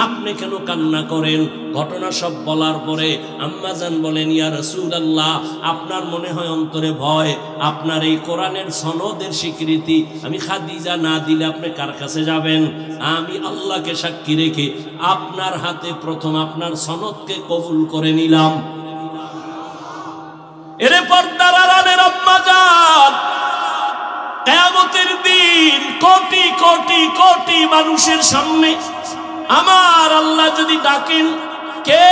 আপনি কেন কান্না করেন? ঘটনা সব বলার পরে আম্মাজান বলেন, ইয়া রাসূলুল্লাহ, আপনার মনে হয় অন্তরে ভয়, আপনার এই কোরআনের সনদের স্বীকৃতি আমি খাদিজা না দিলে আপনি কার কাছে যাবেন? আমি আল্লাহকে সাক্ষী রেখে আপনার হাতে প্রথম আপনার সনদকে কবুল করে নিলাম। এরে পর্দার আড়ালের আম্মাজান, কিয়ামতের দিন কোটি কোটি কোটি মানুষের সামনে আমার আল্লাহ যদি ডাকেন, কে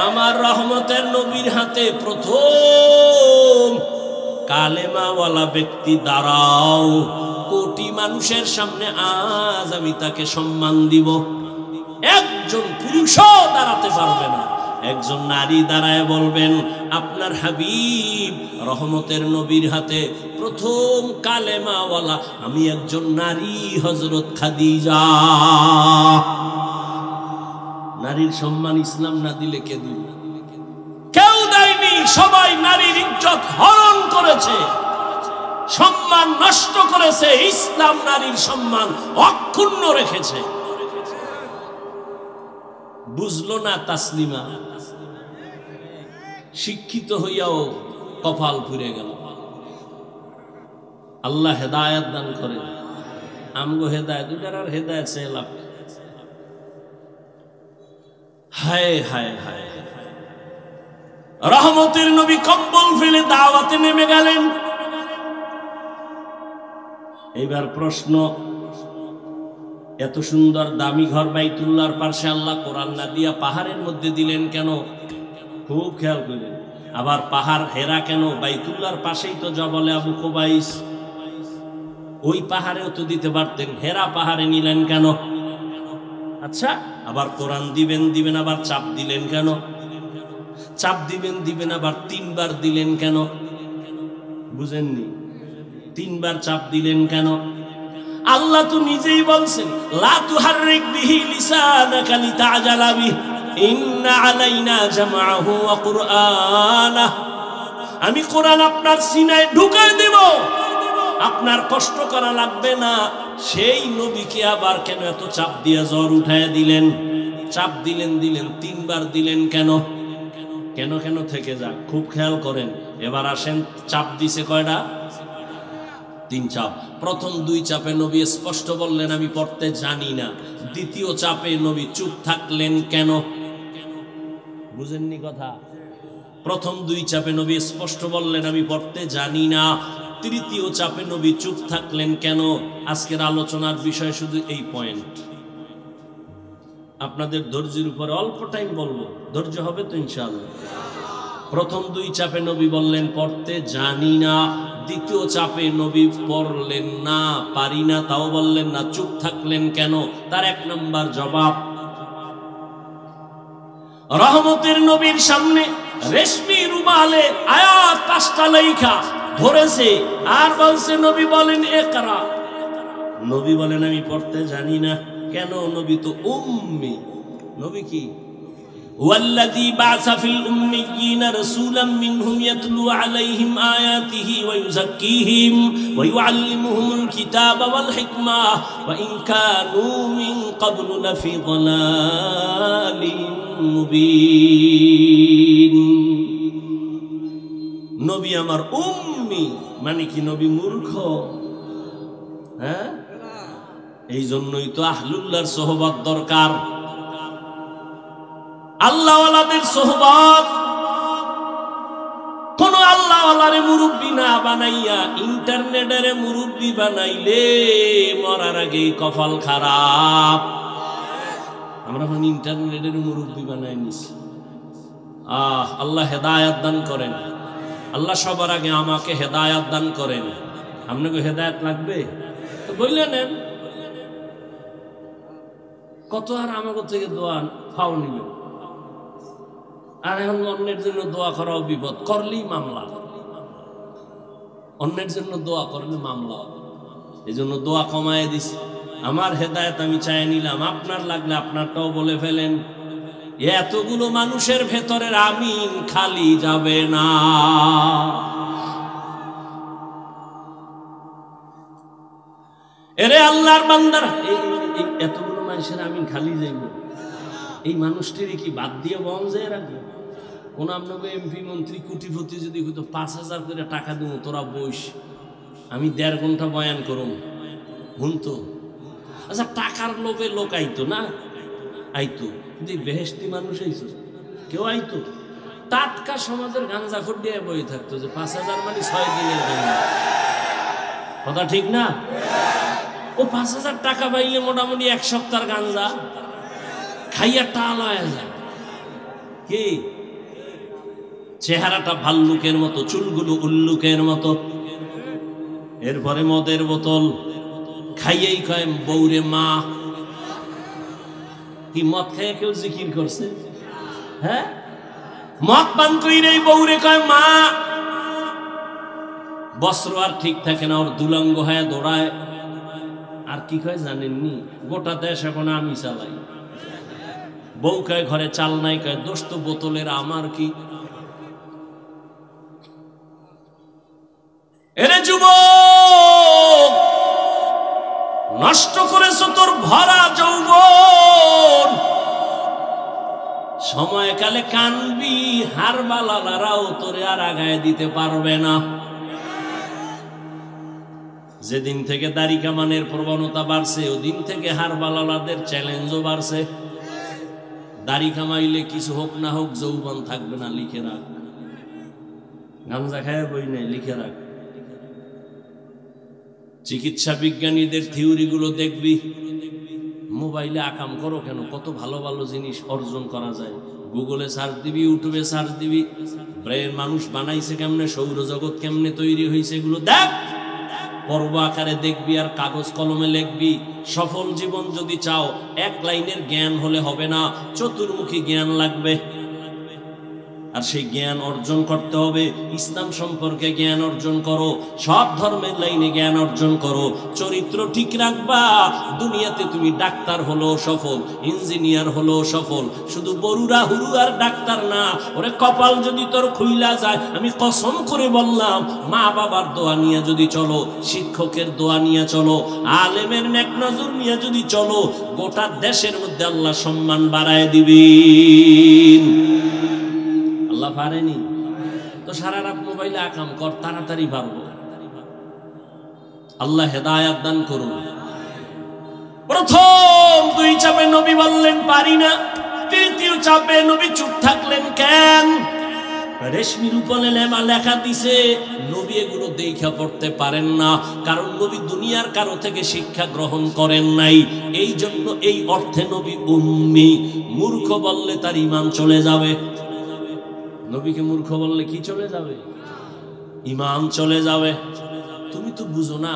আমার রহমতের নবীর হাতে প্রথম কালেমাওয়ালা ব্যক্তি দাঁড়াও, কোটি মানুষের সামনে আজ আমি তাকে সম্মান দিব। একজন পুরুষও দাঁড়াতে পারবে না, একজন নারী দাঁড়ায় বলবেন আপনার হাবিব রহমতের নবীর হাতে প্রথম কালেমাওয়ালা আমি একজন নারী, হযরত খাদিজা। নারীর সম্মান ইসলাম না দিলে কে দিবে? কেউ দেয়নি। সবাই নারীর ইজ্জত হরণ করেছে, সম্মান নষ্ট করেছে। ইসলাম নারীর সম্মান অক্ষুণ্ণ রেখেছে। বুঝলো না তাসলিমা, শিক্ষিত হইয়াও কপাল পুড়ে গেল। আল্লাহ হেদায়েত দান করে। আমগো হেদায়েত, দুটার আর হেদায়েত সে লাভ। হায় হায় হায়, রহমতের নবী কম্বল ফেলে দাওয়াতে নেমে গেলেন। এইবার প্রশ্ন, এত সুন্দর দামি ঘর বাইতুল্লাহর পাশে আল্লাহ কোরআন না দিয়া পাহাড়ের মধ্যে দিলেন কেন? খুব খেয়াল করলেন। আবার পাহাড় হেরা কেন? বাইতুল্লাহর পাশেই তো জবলে আবু কুবাইস, ওই পাহাড়েও তো দিতে পারতেন, হেরা পাহাড়ে নিলেন কেন? আচ্ছা, আবার কোরআন দিবেন দিবেন আবার চাপ দিলেন কেন? চাপ দিবেন দিবেন আবার তিনবার দিলেন কেন? বুঝেননি? তিনবার চাপ দিলেন কেন? আল্লাহ তো নিজেই বলছেন লা তুহাররিক বিহি লিসানাকা লিতাজালা বিহি ইন্না আলাইনা জামাআহু ওয়া কুরআনাহ। আমি কোরআন আপনার সিনায় ঢুকায় দেব, আপনার কষ্ট করা লাগবে না। সেই নবীকে আবার কেন এত চাপ দিয়ে জ্বর উঠায় দিলেন? চাপ দিলেন দিলেন, তিনবার দিলেন কেন? কেন কেন থেকে যাক, খুব খেয়াল করেন। এবার আসেন, চাপ দিছে কয়টা? তিন চাপ। প্রথম দুই চাপে নবী স্পষ্ট বললেন আমি পড়তে জানি না। দ্বিতীয় চাপে নবী চুপ থাকলেন কেন? বুঝেননি কথা? প্রথম দুই চাপে নবী স্পষ্ট বললেন আমি পড়তে জানি না। তৃতীয় চাপে নবী চুপ থাকলেন কেন? আজকের আলোচনার বিষয় শুধু এই পয়েন্ট। আপনাদের ধৈর্যের উপরে অল্প টাইম বলবো, ধৈর্য হবে তো ইনশাআল্লাহ। প্রথম দুই চাপে নবী বললেন পড়তে জানি না। দ্বিতীয় চাপে নবী পড়লেন না, পারি না, তাও বললেন না। চুপ থাকলেন কেন? তার এক নম্বর জবাব, রহমতের নবীর সামনে রেশমি রুমালে আয়াত 5টা লেখা ধরেছে আর বলছে নবী বলেন ইকরা। নবী বলেন আমি পড়তে জানি না। কেন? নবী তো উম্মি। নবী কি? والذي بعث في الأميين رسولا منهم يتلو عليهم آياته ويزكيهم ويعلمهم الكتاب والحكمة وإن كانوا من قبل لفي ضلال مبين। নবী আমার উম্মি মানে কি? নবী মূর্খ? হ্যাঁ, এই জন্যই তো আহলুল্লাহর সোহবত দরকার। আল্লাহওয়ালাদের সোহবত। কোন আল্লাহওয়ালারে মুরব্বী না বানাইয়া ইন্টারনেটের মুরব্বী বানাইলে মরার আগে কপাল খারাপ। আমরা এখন ইন্টারনেটের মুরব্বী বানাই নিছি। আল্লাহ হেদায়াত দান করেন। আল্লাহ সবার আগে আমাকে হেদায়াত দান করেন। আপনাকে হেদায়াত লাগবে তো বললে নেন। কত আর আমাকে থেকে দোয়া ফাও নিবে। আর এখন অন্যের জন্য দোয়া করাও বিপদ, করলেই মামলা। অন্যের জন্য দোয়া করলে মামলা। এই জন্য দোয়া কমায় দিছি। আমার হেদায়েত আমি চাই নিলাম, আপনার লাগলে আপনারটাও বলে ফেলেন। এতগুলো মানুষের ভেতরের আমিন খালি যাবে না। এরে আল্লাহর বান্দারা, এতগুলো মানুষের আমিন খালি যাইব, এই মানুষটির কি বাদ দিয়ে বন যায় রাখবো? কোন আপনাকে এমপি মন্ত্রী কোটিপতি যদি হইতো 5,000 করে টাকা দিব, তোরা বইস, আমি 1.5 ঘন্টা বয়ান করুম, শুনতো। আচ্ছা, টাকার লোভে লোক আইতো না? আইতো। কিন্তু বেহেশতি মানুষ আইতো? কেউ আইতো? টাটকা সমাজের গাঞ্জাখোর দিয়ে বই থাকতো যে 5,000 মানে 6 দিনের গাঞ্জা। কথা ঠিক না? ও 5,000 টাকা পাইলে মোটামুটি এক সপ্তাহের গাঞ্জা খাইয়া টাল হয়ে যায়। কি চেহারাটা ভাল্লুকের মতো, চুলগুলো উল্লুকের মতো। এরপরে মদের বোতল খাইয়েই কয় বৌরে মা। কি মদ খাইয়া কেউ জিকির করছে? হ্যাঁ, মদ পান কইরেই বৌরে কয় মা। বস্ত্র আর ঠিক থাকে না, ওর দুলঙ্গ হয়ে দৌড়ায়। আর কি কয় জানেননি? গোটা দেশ এখন আমি চালাই। বউ কয় ঘরে চাল নাই, কয় দোষ তো বোতলের, আমার কি? এরে যুবক, নষ্ট করেছ তোর ভরা যৌবন। সময়কালে কানবি, হারবালারাও তোরে আর আগায় দিতে পারবে না। যেদিন থেকে দাড়ি কামানের প্রবণতা বাড়ছে, ওদিন থেকে হারবালালাদের চ্যালেঞ্জও বাড়ছে। দাড়ি কামাইলে কিছু হোক না হোক যৌবন থাকবে না, লিখে রাখ। গাঞ্জা খায় বই নেই, লিখে রাখ। চিকিৎসা বিজ্ঞানীদের থিওরি গুলো দেখবি। মোবাইলে আকাম করো কেন? কত ভালো ভালো জিনিস অর্জন করা যায়। গুগলে সার্চ দিবি, ইউটিউবে সার্চ দিবি, ব্রেন মানুষ বানাইছে কেমনে, সৌরজগৎ কেমনে তৈরি হয়েছে, এগুলো দেখ। পর্ব আকারে দেখবি আর কাগজ কলমে লিখবি। সফল জীবন যদি চাও, এক লাইনের জ্ঞান হলে হবে না, চতুর্মুখী জ্ঞান লাগবে। আর সেই জ্ঞান অর্জন করতে হবে। ইসলাম সম্পর্কে জ্ঞান অর্জন করো, সব ধর্মের লাইনে জ্ঞান অর্জন করো। চরিত্র ঠিক রাখবা, দুনিয়াতে তুমি ডাক্তার হলো সফল, ইঞ্জিনিয়ার হলো সফল। শুধু বরুরা হুরু আর ডাক্তার না, ওরে কপাল যদি তোর খুইলা যায়, আমি কসম করে বললাম, মা বাবার দোয়া নিয়ে যদি চলো, শিক্ষকের দোয়া নিয়ে চলো, আলেমের নেক নজর নিয়ে যদি চলো, গোটা দেশের মধ্যে আল্লাহ সম্মান বাড়ায় দিবেন। আল্লাহ পারেনি তো সারা রাত মোবাইলে আকাম কর, তাড়াতাড়ি পারবো। আল্লাহ হেদায়াত দান করুন। প্রথম দুই চাপে নবী বললেন পারি না, তৃতীয় চাপে নবী চুপ থাকলেন কেন? রেশমির উপরে লেখা দিছে, নবী এগুলো দেখা পড়তে পারেন না, কারণ নবী দুনিয়ার কারো থেকে শিক্ষা গ্রহণ করেন নাই। এই জন্য এই অর্থে নবী উম্মি। মূর্খ বললে তার ঈমান চলে যাবে। নবীকে মূর্খ বললে কি চলে যাবে? ঈমান চলে যাবে। তুমি তো বুঝো না।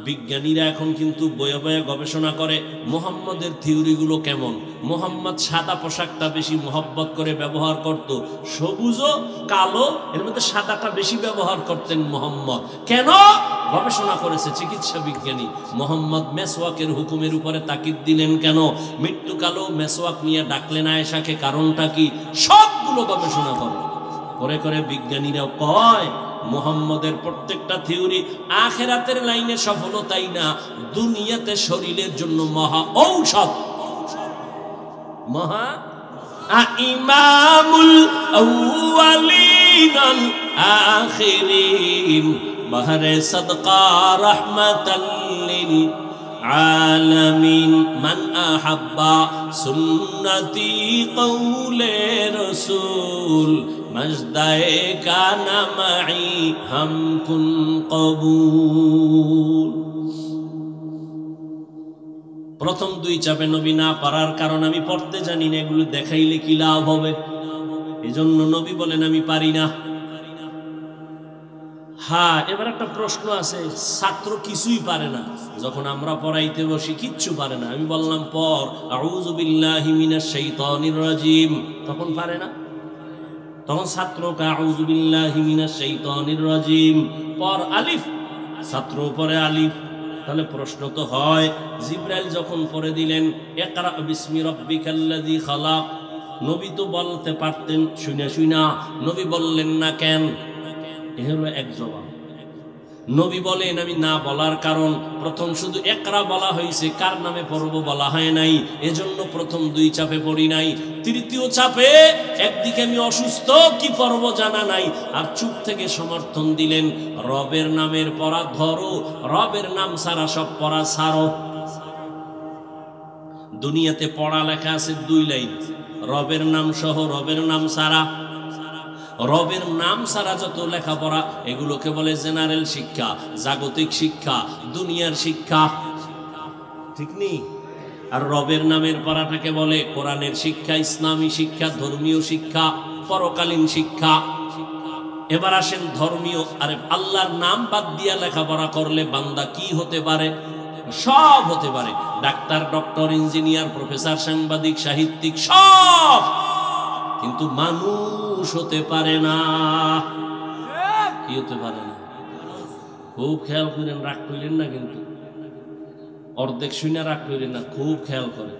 বিজ্ঞানীরা এখন কিন্তু বয়ে বয়ে গবেষণা করে মুহাম্মদের থিওরিগুলো কেমন। মুহাম্মদ সাদা পোশাকটা বেশি মোহব্বত করে ব্যবহার করত, সবুজ ও কালো এর মধ্যে সাদাটা বেশি ব্যবহার করতেন মুহাম্মদ। কেন? গবেষণা করেছে চিকিৎসা বিজ্ঞানী। মুহাম্মদ মেসওয়াকের হুকুমের উপরে তাকিদ দিলেন কেন? মৃত্যুকালেও মেসওয়াক নিয়ে ডাকলেন আয়েশাকে, কারণটা কি? সবগুলো গবেষণা করে করে বিজ্ঞানীরাও কয় মুহাম্মদের প্রত্যেকটা থিওরি আখিরাতের লাইনে সফলতাই না, দুনিয়াতে শরীরের জন্য মহা ঔষধ। মহা ইমামুল আউয়ালিন আল আখিরিন বাহরে সাদকা রাহমাতাল লিল আলামিন মান আহাব্বা সুন্নতি কওলে রাসূল মজদায়ে কানা মাই হাম কুন কবুল। প্রথম দুই চাপে নবী না পারার কারণ আমি পড়তে জানি না, এগুলো দেখাইলে কি লাভ হবে? এজন্য নবী বলেন আমি পারি না। হ্যাঁ, এবার একটা প্রশ্ন আছে, ছাত্র কিছুই পারে না, যখন আমরা পড়াইতে বসি কিচ্ছু পারে না, আমি বললাম পর আউযু বিল্লাহি মিনাশ শাইতানির রাজিম, তখন পারে না। তখন ছাত্রকে আউযু বিল্লাহি মিনাশ শাইতানির রাজিম পর আলিফ, ছাত্র পরে আলিফ। তাহলে প্রশ্ন তো হয়, জিবরাইল যখন পড়ে দিলেন ইকরা বিসমি রাব্বিকাল্লাযী খালাক, নবী তো বলতে পারতেন, শুনা নবী বললেন না কেন? এ হলো এক জবাব। নবী বলেন আমি না বলার কারণ, প্রথম শুধু ইকরা বলা হয়েছে, কার নামে পড়ব বলা হয় নাই, এজন্য প্রথম দুই চাপে পড়ি নাই। তৃতীয় চাপে একদিকে আমি অসুস্থ, কি পড়ব জানা নাই, আর চুপ থেকে সমর্থন দিলেন রবের নামের পড়া ধরো, রবের নাম ছাড়া সব পড়া ছাড়ো। দুনিয়াতে পড়া লেখা আছে দুই লাইন, রবের নাম সহ, রবের নাম ছাড়া। রবের নাম ছাড়া যত লেখাপড়া এগুলোকে বলে জেনারেল শিক্ষা, জাগতিক শিক্ষা, দুনিয়ার শিক্ষা। ঠিক নেই? আর রবের নামের পড়াটাকে বলে কোরআনের শিক্ষা, ইসলামী শিক্ষা, ধর্মীয় শিক্ষা, পরকালীন শিক্ষা। এবার আসেন ধর্মীয়। আরে আল্লাহর নাম বাদ দিয়া লেখাপড়া করলে বান্দা কি হতে পারে? সব হতে পারে। ডাক্তার, ডক্টর, ইঞ্জিনিয়ার, প্রফেসর, সাংবাদিক, সাহিত্যিক, সব। কিন্তু মানুষ হতে পারে না। কি হতে পারে না? খুব খেয়াল করেন, রাগ করেন না কিন্তু, অর্ধেক শুনে রাগ করেন না, খুব খেয়াল করে।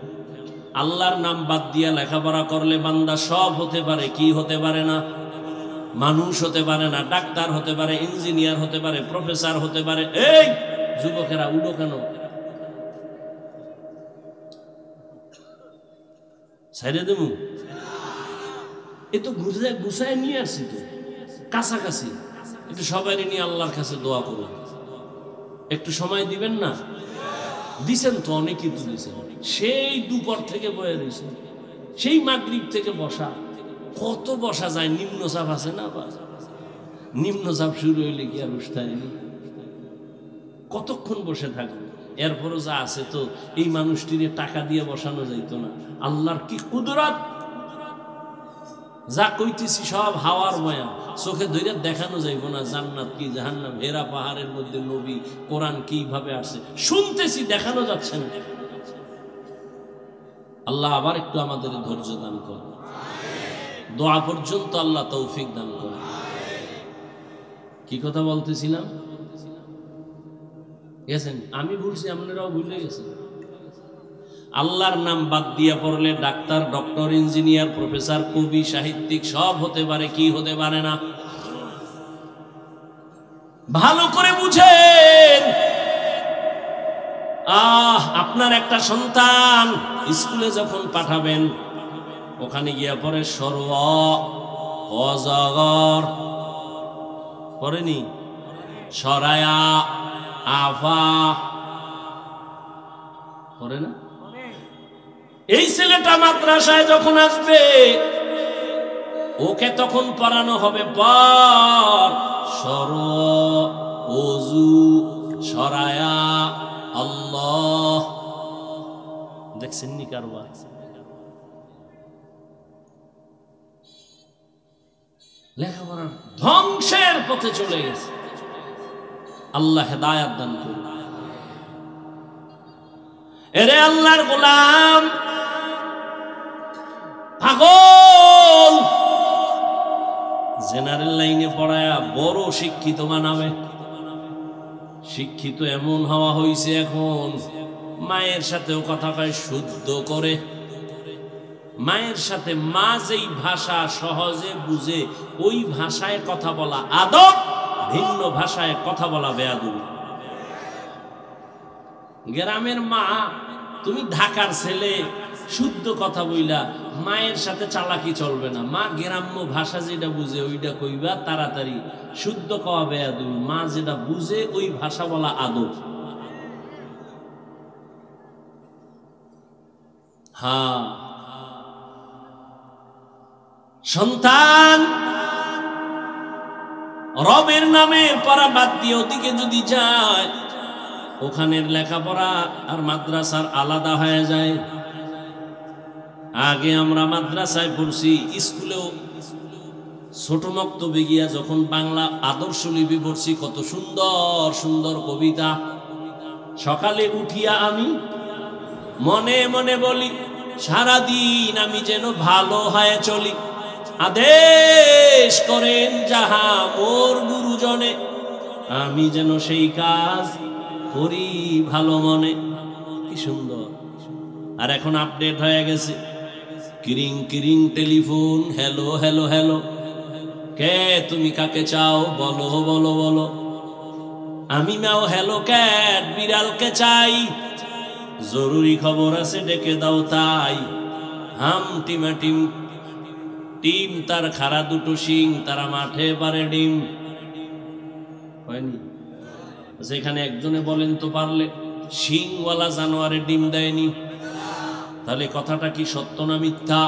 আল্লাহর নাম বাদ দিয়া লেখাপড়া করলে বান্দা সব হতে পারে। কি হতে পারে না? মানুষ হতে পারে না। ডাক্তার হতে পারে, ইঞ্জিনিয়ার হতে পারে, প্রফেসর হতে পারে। এই যুবকেরা উঠো কেন? ছাইরে দেবো? এ তো গুছায় নিয়ে আসছি, তো কাছাকাছি। একটু সবাই নিয়ে আল্লাহর কাছে দোয়া করুন। একটু সময় দিবেন না? দিছেন তো, অনেকেই তো দিছেন। সেই দুপুর থেকে বয়ে রয়েছে, সেই মাগরিব থেকে বসা। কত বসা যায়? নিম্নচাপ আছে না? নিম্নচাপ শুরু হইলে কি আর উঠতে কতক্ষণ বসে থাকবে? এরপরও যা আছে, তো এই মানুষটির টাকা দিয়ে বসানো যাইতো না। আল্লাহর কি কুদরত! যা কইতেছি সব হাওয়ার বয়ান, চোখে ধরে দেখানো যাইব না। জান্নাত কি জাহান্নাম, হেরা পাহাড়ের মধ্যে নবী, কোরআন কিভাবে আসছে শুনতেছি, দেখানো যাচ্ছে না। আল্লাহ আবার একটু আমাদের ধৈর্য দান করে, দোয়া পর্যন্ত আল্লাহ তৌফিক দান করে। কি কথা বলতেছিলাম? গেছেন? আমি ভুলছি, আপনারাও ভুলে গেছেন। আল্লাহর নাম বাদ দিয়া পড়লে ডাক্তার, ডক্টর, ইঞ্জিনিয়ার, প্রফেসর, কবি, সাহিত্যিক সব হতে পারে। কি হতে পারে না? ভালো করে বুঝেন। আপনার একটা সন্তান স্কুলে যখন পাঠাবেন, ওখানে গিয়া পরে সর্ব অজগর পড়েনি, সরায়া, আফা পড়ে না? এই ছেলেটা মাদ্রাসায় যখন আসবে, ওকে তখন পড়ানো হবে পর সর, ওযু, সরায়া, আল্লাহ। দেখছেন নি কারবার? লেখাপড়ার ধ্বংসের পথে চলে গেছে। আল্লাহ হেদায়াত দান করুন। এরে আল্লাহর গোলাম, পাগল জেনারেল লাইনে পড়ায়া বড় শিক্ষিত বানাবে। শিক্ষিত এমন হওয়া হয়েছে এখন, মায়ের সাথেও কথা কয় শুদ্ধ করে। মায়ের সাথে মা যেই ভাষা সহজে বুঝে, ওই ভাষায় কথা বলা আদব, ভিন্ন ভাষায় কথা বলা বেয়াদবি। গ্রামের মা, তুমি ঢাকার ছেলে, শুদ্ধ কথা বইলা, মায়ের সাথে চালাকি চলবে না। মা গ্রাম্য ভাষা যেটা বুঝে ওইটা কইবা তাড়াতাড়ি, শুদ্ধ কওয়া বেয়াদবি। মা যেটা বুঝে ওই ভাষা বলা আদব। হ্যাঁ, সন্তান রবের নামের পড়া বাদ দিয়ে ওদিকে যদি যায়, ওখানের লেখাপড়া আর মাদ্রাসার আলাদা হয়ে যায়। আগে আমরা মাদ্রাসায় পড়ছি, স্কুলেও ছোট মক্তবে গিয়া যখন বাংলা আদর্শ লিপি পড়ছি, কত সুন্দর সুন্দর কবিতা। সকালে উঠিয়া আমি মনে মনে বলি, সারাদিন আমি যেন ভালো হয়ে চলি। আদেশ করেন যাহা মোর গুরুজনে, আমি যেন সেই কাজ করি ভালো মনে। কি সুন্দর! আর এখন আপডেট হয়ে গেছে, কিরিং কিরিং টেলিফোন, হ্যালো হ্যালো হ্যালো, কে তুমি কাকে চাও বলো বলো বলো। আমি মাও হ্যালো ক্যাট, বিড়ালকে চাই, জরুরি খবর আছে ডেকে দাও তাই। হাম টিমাটিম টিম, তার খাড়া দুটো শিং, তারা মাঠে পারে ডিম। হয়নি? সেখানে একজনে বলেন তো পারলে, শিংওয়ালা জানোয়ারে ডিম দেয়নি। তাহলে কথাটা কি সত্য না মিথ্যা?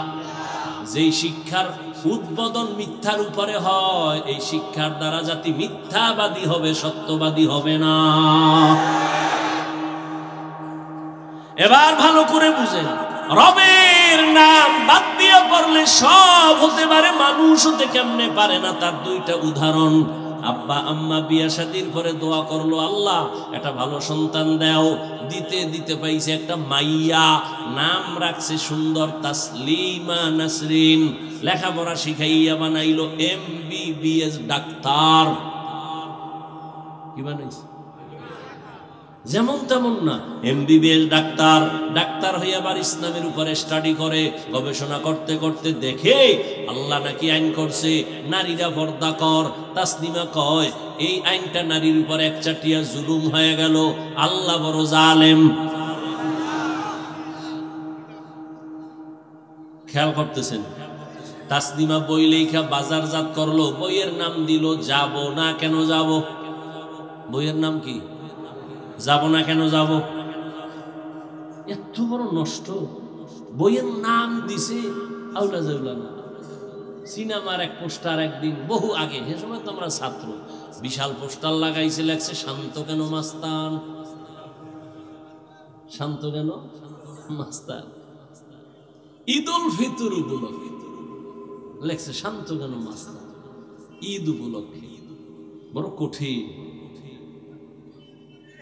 যেই শিক্ষার উদ্বোধন মিথ্যার উপরে হয়, এই শিক্ষার দ্বারা জাতি মিথ্যাবাদী হবে, সত্যবাদী হবে না। এবার ভালো করে বুঝেন, রবের নাম বাদ দিয়ে পড়লে সব হতে পারে, মানুষ হতে কেমনে পারে না তার দুইটা উদাহরণ। আব্বা আম্মা বিয়া শাদীর পরে দোয়া করলো, আল্লাহ একটা ভালো সন্তান দাও, দিতে দিতে পাইছে একটা মাইয়া, নাম রাখছে সুন্দর তাসলিমা নাসরিন, লেখাপড়া শিখাইয়া বানাইলো MBBS ডাক্তার। কি বানাইছে? যেমন তেমন না, MBBS ডাক্তার। ডাক্তার হয়ে আবার ইসলামের উপরে স্টাডি করে, গবেষণা করতে করতে দেখে আল্লাহ নাকি আইন করছে নারীরা পর্দা কর। তাসলিমা কয় এই আইনটা নারীর উপর একচাটিয়া জুলুম হয়ে গেল, আল্লাহ বড় জালেম। খেয়াল করতেছেন? তাসলিমা বই লেখা বাজারজাত করলো, বইয়ের নাম দিল যাব না কেন যাব। বইয়ের নাম কি? যাব না কেন যাব। এত বড় নষ্ট, বইয়ের নাম দিছে আউলা জাউলা না। সিনেমার এক পোস্টার একদিন বহু আগে, সে সময় তো আমরা ছাত্র, বিশাল পোস্টার লাগাইছে, লেখছে শান্ত কেন মাস্তান, শান্ত কেন মাস্তান। ঈদ উল ফিতর উপলক্ষে লেখছে শান্ত কেন মাস্তান, ঈদ উপলক্ষে। বড় কঠিন।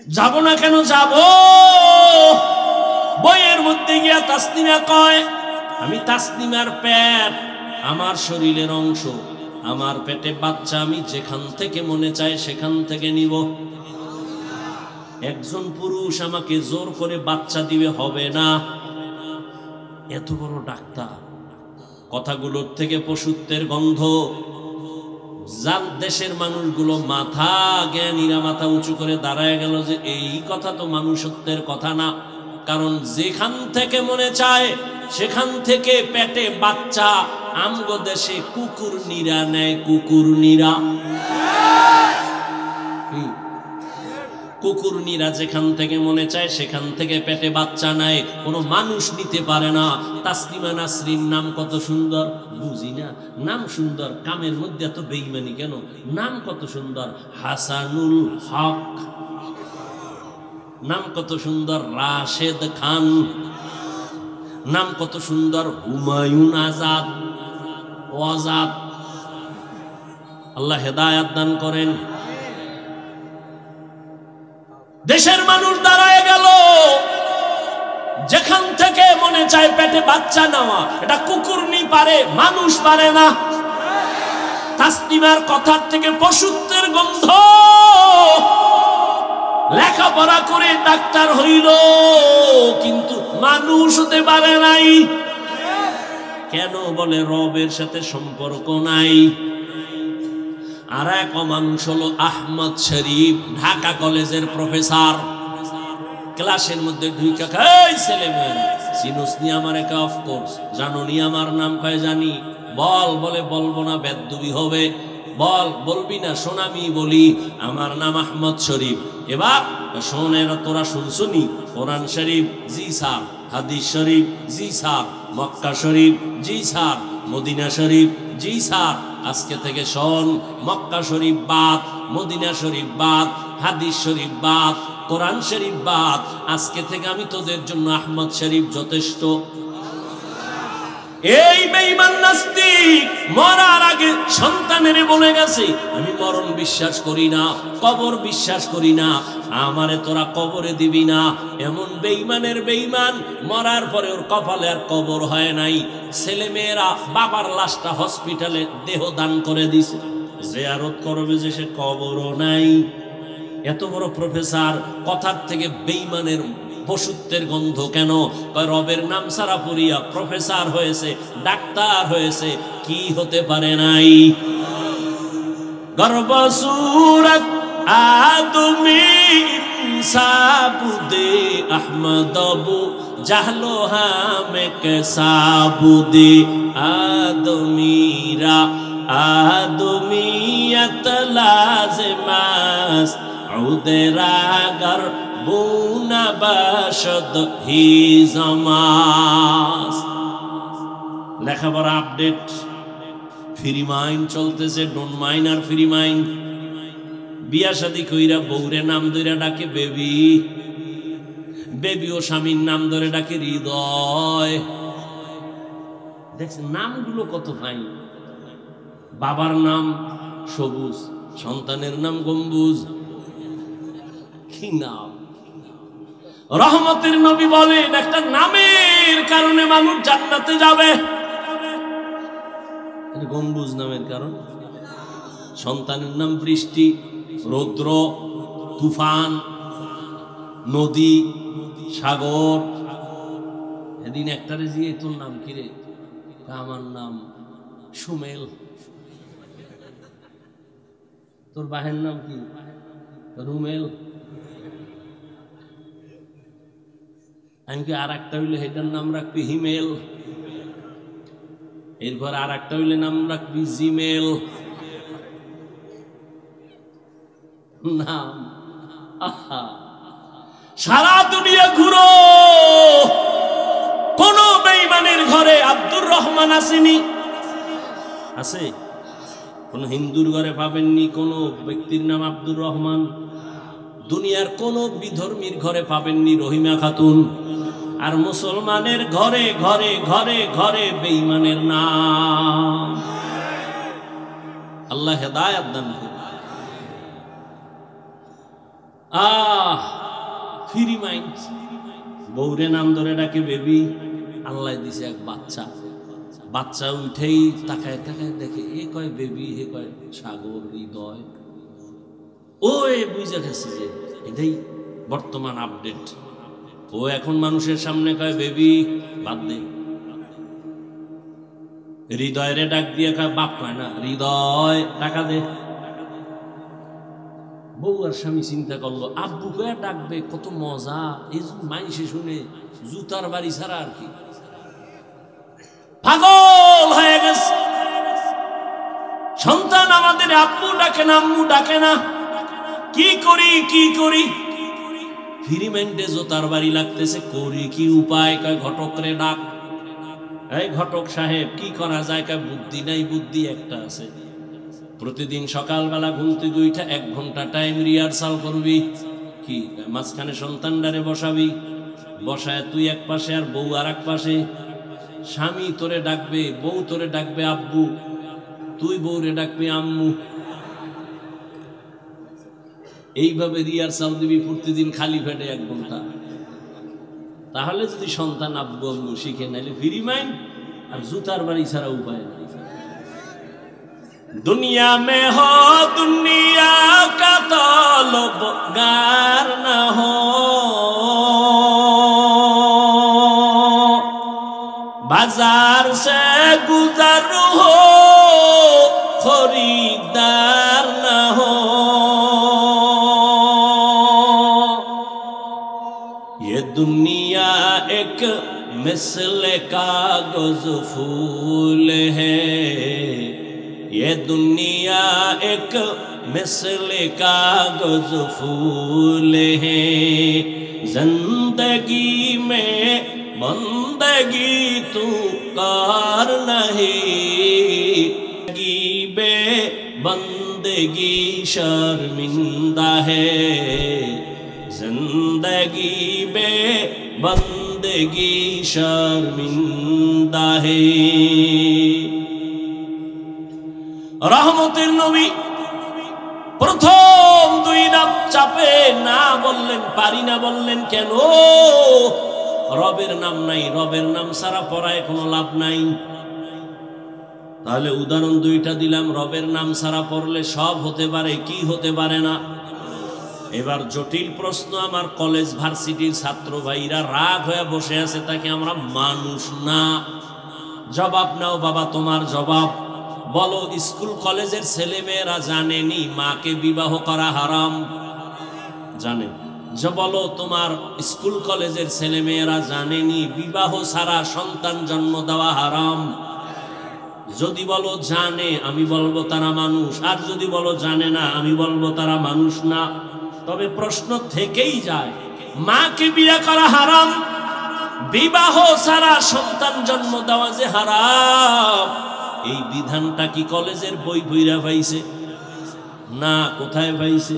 যাব না কেন যাব। বইয়ের মধ্যে গিয়া তাসলিমা কয় আমি তাসলিমার পেট আমার শরীরের অংশ, আমার পেটে বাচ্চা, আমি যেখান থেকে মনে চায় সেখান থেকে নিব। একজন পুরুষ আমাকে জোর করে বাচ্চা দিবে হবে না। এত বড় ডাক্তার, কথাগুলোর থেকে পশুত্বের গন্ধ। যার দেশের মানুষগুলো মাথা, জ্ঞানীরা মাথা উঁচু করে দাঁড়ায় গেল যে এই কথা তো মানুষত্বের কথা না। কারণ যেখান থেকে মনে চায় সেখান থেকে পেটে বাচ্চা। আমগো দেশে কুকুর নিরা নেয়, কুকুর নিরা। কুকুর নিরা যেখান থেকে মনে চায় সেখান থেকে পেটে বাচ্চা নেয়, কোনো মানুষ নিতে পারে না। তাসলিমা নাসরিন নাম কত সুন্দর, বুঝি না নাম সুন্দর, কামের মধ্যে এত বেঈমানি কেন? নাম কত সুন্দর, হাসানুল হক, নাম কত সুন্দর, রাশেদ খান, নাম কত সুন্দর, হুমায়ুন আজাদ, আজাদ। আল্লাহ হেদায়াত দান করেন। দেশের মানুষ দাঁড়ায় গেল, যেখান থেকে মনে চায় পেটে বাচ্চা নেওয়া, এটা কুকুর নি পারে, মানুষ পারে না। তাসলিমার কথার থেকে পশুত্বের গন্ধ। লেখাপড়া করে ডাক্তার হইল, কিন্তু মানুষ হতে পারে নাই। কেন? বলে রবের সাথে সম্পর্ক নাই। আর এক মানুষ হলো আহমদ শরীফ, ঢাকা কলেজের প্রফেসর। ক্লাসের মধ্যে ঢুইকা খাই ছেলে মেয়ে, চিনুস নি আমার একা? অফকোর্স। জানো নি আমার নাম? কয় জানি। বল। বলে বলবো না, বেদবি হবে। বল। বলবি না? শোনামি বলি, আমার নাম আহমদ শরীফ। এবার শোনেরা, তোরা শুনছনি কোরআন শরীফ? জি স্যার। হাদিস শরীফ? জি স্যার। মক্কা শরীফ? জি স্যার। মদিনা শরীফ? জি স্যার। আজকে থেকে শোন, মক্কা শরীফ বাদ, মদিনা শরীফ বাদ, হাদিস শরীফ বাদ, কোরআন শরীফ বাদ। আজকে থেকে আমি তোদের জন্য আহমদ শরীফ যথেষ্ট। এই বেঈমান নাস্তিক মরার আগে সন্তানেরে বলে গেছে, আমি মরণ বিশ্বাস করি না, কবর বিশ্বাস করি না, আমারে তোরা কবরে দিবি না। এমন বেঈমানের বেঈমান, মরার পরে ওর কপালে আর কবর হয় নাই। ছেলে মেয়েরা বাবার লাশটা হসপিটালে দেহ দান করে দিছে, জিয়ারত করবে যে সে কবরও নাই। এত বড় প্রফেসর, কথার থেকে বেঈমানের পশুত্বের গন্ধ কেন? রবের নাম সারা পড়িয়া প্রফেসর হয়েছে, ডাক্তার হয়েছে, কি হতে পারে নাই? গর্ব সুরত আদমি ইনসাবুদে আহমদবু জাহলো হামে কেসাবুদে আদমিরা আদমিয়ত লাজমাস উদেরাগর বুনা বাশদ হি জামাস। লেখাপড়া আপডেট, ফ্রি মাইন্ড চলতেছে, ডোন্ট মাইন্ড আর ফ্রি মাইন্ড। বিয়া শাদী কইরা বউরে নাম ধইরা ডাকে বেবি, বেবি ও স্বামীর নাম ধরে ডাকে হৃদয়। দেখছেন নামগুলো কত ফাইন। বাবার নাম সবুজ, সন্তানের নাম গম্বুজ। কি নাম! রহমতের নবী বলেন একটা নামের কারণে মানুষ জান্নাতে যাবে। গম্বুজ নামের কারণ। সন্তানের নাম বৃষ্টি, রৌদ্র, তুফান, নদী, সাগর। এদিন একটারে জিয়ে তোর নাম কি রে? আমার নাম সুমেল। তোর বাহের নাম কি? রুমেল। আমি কি আর একটা হইলে সেটার নাম রাখবি হিমেল, এরপর আর একটা হইলে নাম রাখবি জিমেল। নাম আহা! সারা দুনিয়া ঘুরো, কোন বেঈমানের ঘরে আব্দুর রহমান আসেনি? আছে? কোন হিন্দুর ঘরে পাবেননি কোন ব্যক্তির নাম আব্দুর রহমান। দুনিয়ার কোন বিধর্মীর ঘরে পাবেননি রহিমা খাতুন। আর মুসলমানের ঘরে ঘরে ঘরে ঘরে বেঈমানের নাম। আল্লাহ হেদায়েত দান করুন। Free mind. বউরে নাম ধরে ডাকে বেবি। আল্লাহ দিছে এক বাচ্চা, বাচ্চা উঠেই তাকায় তাকায় দেখে এ কয় বেবি, হে কয় সাগর, হৃদয়। ও বুঝা গেছে যে এটাই বর্তমান আপডেট। ও এখন মানুষের সামনে কয় বেবি, বাদ দে। হৃদয়ের ডাক দিয়ে কয় বাপ কয় না, হৃদয় টাকা দে। বউ আর স্বামী চিন্তা করলো আব্বু কয়ে ডাকবে, কত মজা। এই মাইসে শুনে জুতার বাড়ি ছাড়া আর কি। পাগল হয়ে গেছে। সন্তান আমাদের আব্বু ডাকে না, আম্মু ডাকে না। কি করি কি করি? ফ্রি মাইন্ডে জোতার বাড়ি লাগতেছে। করি কি উপায়? কয় ঘটক রে ডাক। এই ঘটক সাহেব কি করা যায়? কয় বুদ্ধি নাই, বুদ্ধি একটা আছে। প্রতিদিন সকালবেলা ঘুম থেকে উঠা 1 ঘন্টা টাইম রিহার্সাল করবি। কি মাঝখানে সন্তানটারে বসাবি, বসায় তুই এক পাশে আর বউ আর এক পাশে। স্বামী তোরে ডাকবে, বউ তোরে ডাকবে আব্বু, তুই বউরে ডাকবি আম্মু। এইভাবে রিহার্সাল দিবি প্রতিদিন খালি পেটে 1 ঘন্টা। তাহলে যদি সন্তান আব্বু আম্মু শিখে, নাইলে ফ্রি মাইন্ড আর জুতার বাড়ি ছাড়া উপায় নাই। दुनिया में हो दुनिया का तलबगार न हो, बाजार से गुजर हो खरीदार न हो। ये दुनिया एक मिसल कागज फूल है, ये दुनिया एक मिसल कागज फूल है। जिंदगी में बंदगी तू कार नहीं, बे बंदगी शर्मिंदा है। जिंदगी बे बंदगी शर्मिंदा है। রহমতের নবী প্রথম 2 ধাপ চাপে না বললেন, পারি না বললেন। কেন? রবের নাম নাই, রবের নাম ছাড়া পড়ায় কোনো লাভ নাই। তাহলে উদাহরণ 2টা দিলাম। রবের নাম ছাড়া পড়লে সব হতে পারে, কি হতে পারে না? এবার জটিল প্রশ্ন। আমার কলেজ ভার্সিটির ছাত্র ভাইরা রাগ হয়ে বসে আছে, তাকে আমরা মানুষ না। জবাব নাও বাবা, তোমার জবাব। বলো স্কুল কলেজের ছেলে মেয়েরা জানেনি মাকে বিবাহ করা হারাম? জানে? যে বলো তোমার স্কুল কলেজের ছেলে মেয়েরা জানেনি বিবাহ ছাড়া সন্তান জন্ম দেওয়া হারাম? যদি বলো জানে, আমি বলবো তারা মানুষ। আর যদি বলো জানে না, আমি বলবো তারা মানুষ না। তবে প্রশ্ন থেকেই যায়, মাকে বিয়ে করা হারাম, বিবাহ ছাড়া সন্তান জন্ম দেওয়া যে হারাম, এই বিধানটা কি কলেজের বই বইরা পাইছে? না। কোথায় পাইছে?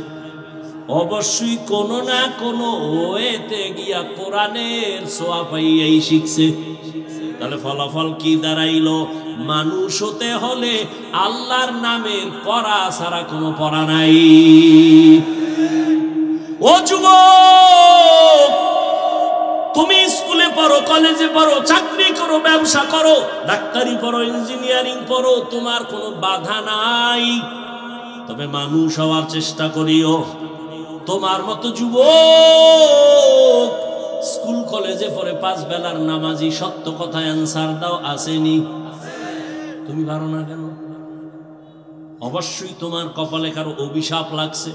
অবশ্যই কোনো না কোনো ওয়েতে গিয়া কোরআনের ছোঁয়া পাইয়াই শিখছে। তাহলে ফলাফল কি দাঁড়াইলো? মানুষ হতে হলে আল্লাহর নামের পড়া ছাড়া কোনো পড়া নাই। ও যুবক, তুমি স্কুলে পড়ো, কলেজে পড়ো, চাকরি করো, ব্যবসা করো, ডাক্তারি পড়ো, ইঞ্জিনিয়ারিং পড়ো, তোমার কোনো বাধা নাই। তবে মানুষ হওয়ার চেষ্টা করিও। তোমার মতো যুবক স্কুল কলেজে পড়ে 5 বেলার নামাজি, সত্য কথায় অ্যান্সার দাও, আসেনি? তুমি পারো না কেন? অবশ্যই তোমার কপালে কারো অভিশাপ লাগছে।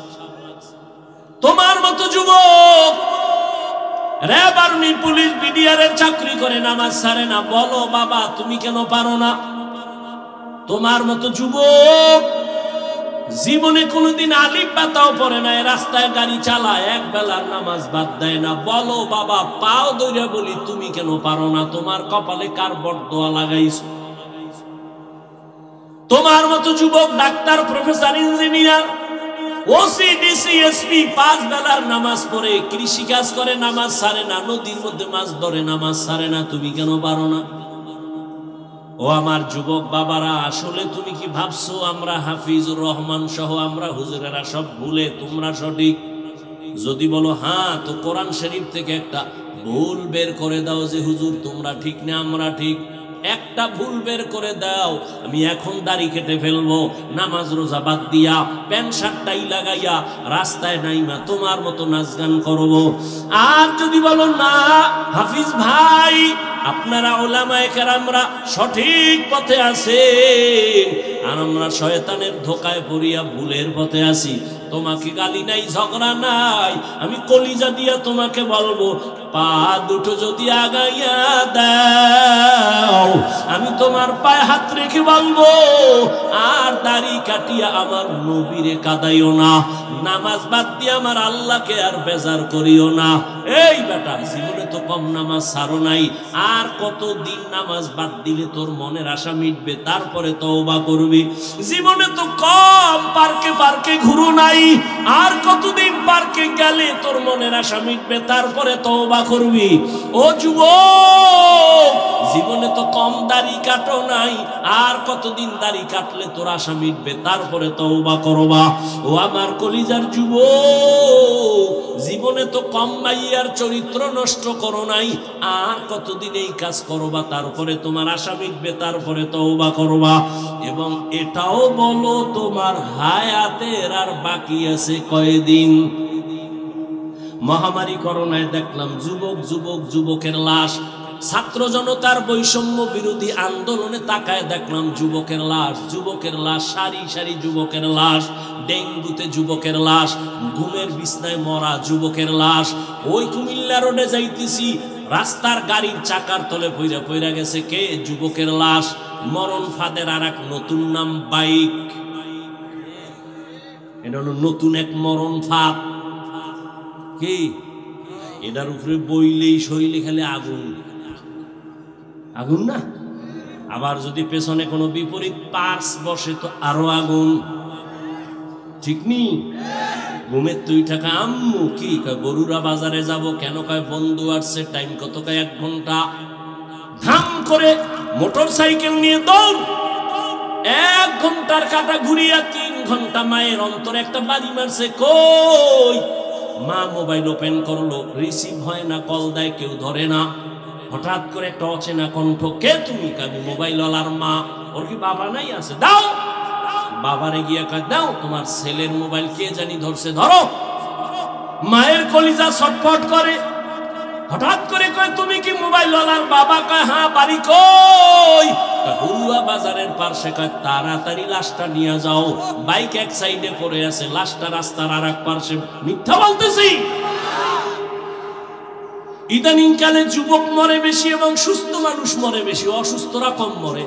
তোমার মতো যুবক র‍্যাব, আর্মি, পুলিশ, বিডিআরের চাকরি করে নামাজ ছাড়ে না, বলো বাবা তুমি কেন পারো না? তোমার মতো যুবক জীবনে কোনোদিন আলিফ বাতাও পড়ে না, রাস্তায় গাড়ি চালায়, 1 বেলার নামাজ বাদ দেয় না, বলো বাবা পাও দইরা বলি তুমি কেন পারো না? তোমার কপালে কার বরদোয়া লাগাইছো? তোমার মতো যুবক doctor, professor, engineer, OC, DC, SP 5 বেলার নামাজ পড়ে, কৃষি কাজ করে, নামাজ ছাড়ে না, নদীর মধ্যে মাছ ধরে, নামাজ ছাড়ে না, তুমি কেন পারো না? ও আমার যুবক বাবারা, আসলে তুমি কি ভাবছো আমরা হাফিজুর রহমান সহ আমরা হুজুরেরা সব ভুলে, তোমরা সঠিক? যদি বলো হ্যাঁ, তো কোরআন শরীফ থেকে একটা ভুল বের করে দাও যে হুজুর তোমরা ঠিক না আমরা ঠিক। একটা ভুল বের করে দাও, আমি এখন দাড়ি কেটে ফেলবো, নামাজ রোজা বাদ দিয়া, প্যান্ট শার্টটাই লাগাইয়া রাস্তায় নাইমা তোমার মতো নাচ গান করবো। আর যদি বলো না হাফিজ ভাই আপনারা উলামায়ে কেরামরা সঠিক পথে আছেন আর আমরা শয়তানের ধোকায় পড়িয়া ভুলের পথে আছি, তোমাকে গালি নাই, ঝগড়া নাই, আমি কলিজা দিয়া তোমাকে বলবো পা দুটো যদি আগাইয়া দাও আমি তোমার পায়ে হাত রেখে বলবো আর দাড়ি কাটিয়া আমার নবীরে কাঁদাইও না, নামাজ বাদ দিয়ে আমার আল্লাহকে আর বেজার করিও না। এই বেটা, জীবনে তো কম নামাজ ছাড়ো নাই, আর কতদিন নামাজ বাদ দিলে তোর মনের আশা মিটবে, তারপরে তওবা করবি? জীবনে তো কম পার্কে পার্কে ঘুরো নাই, আর কতদিন পার্কে গেলে তোর মনের আশা মিটবে, তারপরে তওবা করবি? ও যুবক, জীবনে তো কম দাড়ি কাটো নাই, আর কতদিন দাড়ি কাটলে তোর আশা মিটবে, তারপরে তওবা করবা? ও আমার কলিজার যুবক, জীবনে তো কম মাইয়ার চরিত্র নষ্ট করো নাই, আর কতদিন এই কাজ করবা, তারপরে তোমার আশা মিটবে, তারপরে তওবা করবা? এবং এটাও বলো তোমার হায়াতের আর বাকি আছে কয়দিন? মহামারী করোনায় দেখলাম যুবকের লাশ, ছাত্র জনতার বৈষম্য বিরোধী আন্দোলনে তাকায় দেখলাম যুবকের লাশ, সারি সারি যুবকের লাশ, ডেঙ্গুতে যুবকের লাশ, ঘুমের বিছনায় মরা যুবকের লাশ। ওই কুমিল্লা রোডে যাইতেছি, রাস্তার গাড়ির চাকার তলে পইরা গেছে কে? যুবকের লাশ। মরণ ফাঁদের আর এক নতুন নাম বাইক। এটা হলো নতুন এক মরণ ফাঁদ। কি এটার উপরে বইলেই শরীরে খেলে আগুন না? আবার যদি পেছনে কোনো বিপরীত পার্স বসে তো আরো আগুন, ঠিক নি? ঘুমের তুই টাকা আম্মু কি কয় বরুরা বাজারে যাব, কেন কয় বন্ধু আসছে, টাইম কত কয় 1 ঘন্টা, ধাম করে মোটর সাইকেল নিয়ে দৌড়, 1 ঘন্টার কাটা ঘুরিয়া 3 ঘন্টা মায়ের অন্তরে একটা বাড়ি মারছে। কই মা মোবাইল ওপেন করলো, রিসিভ হয় না, কল দেয় কেউ ধরে না, হঠাৎ করে একটা অচেনা কণ্ঠ, কে তুমি? আমি মোবাইল ওয়ালার মা। ওর কি বাবা নাই? আছে, দাও। বাবারে গিয়া কয় দাও, তোমার ছেলের মোবাইল কে জানি ধরছে, ধরো। মায়ের কলিজা ছটফট করে, হঠাৎ করে কয় তুমি কি মোবাইল ওয়ালার বাবা? কয় হ্যাঁ। বাড়ি কই? বরুয়া বাজারের পাশে। কয় তাড়াতাড়ি লাশটা নিয়ে যাও, বাইক এক সাইডে পড়ে আছে, লাশটা রাস্তার আর এক পাশে। মিথ্যা বলতেছি? ইদানিং কালে যুবক মরে বেশি এবং সুস্থ মানুষ মরে বেশি, অসুস্থরা কম মরে।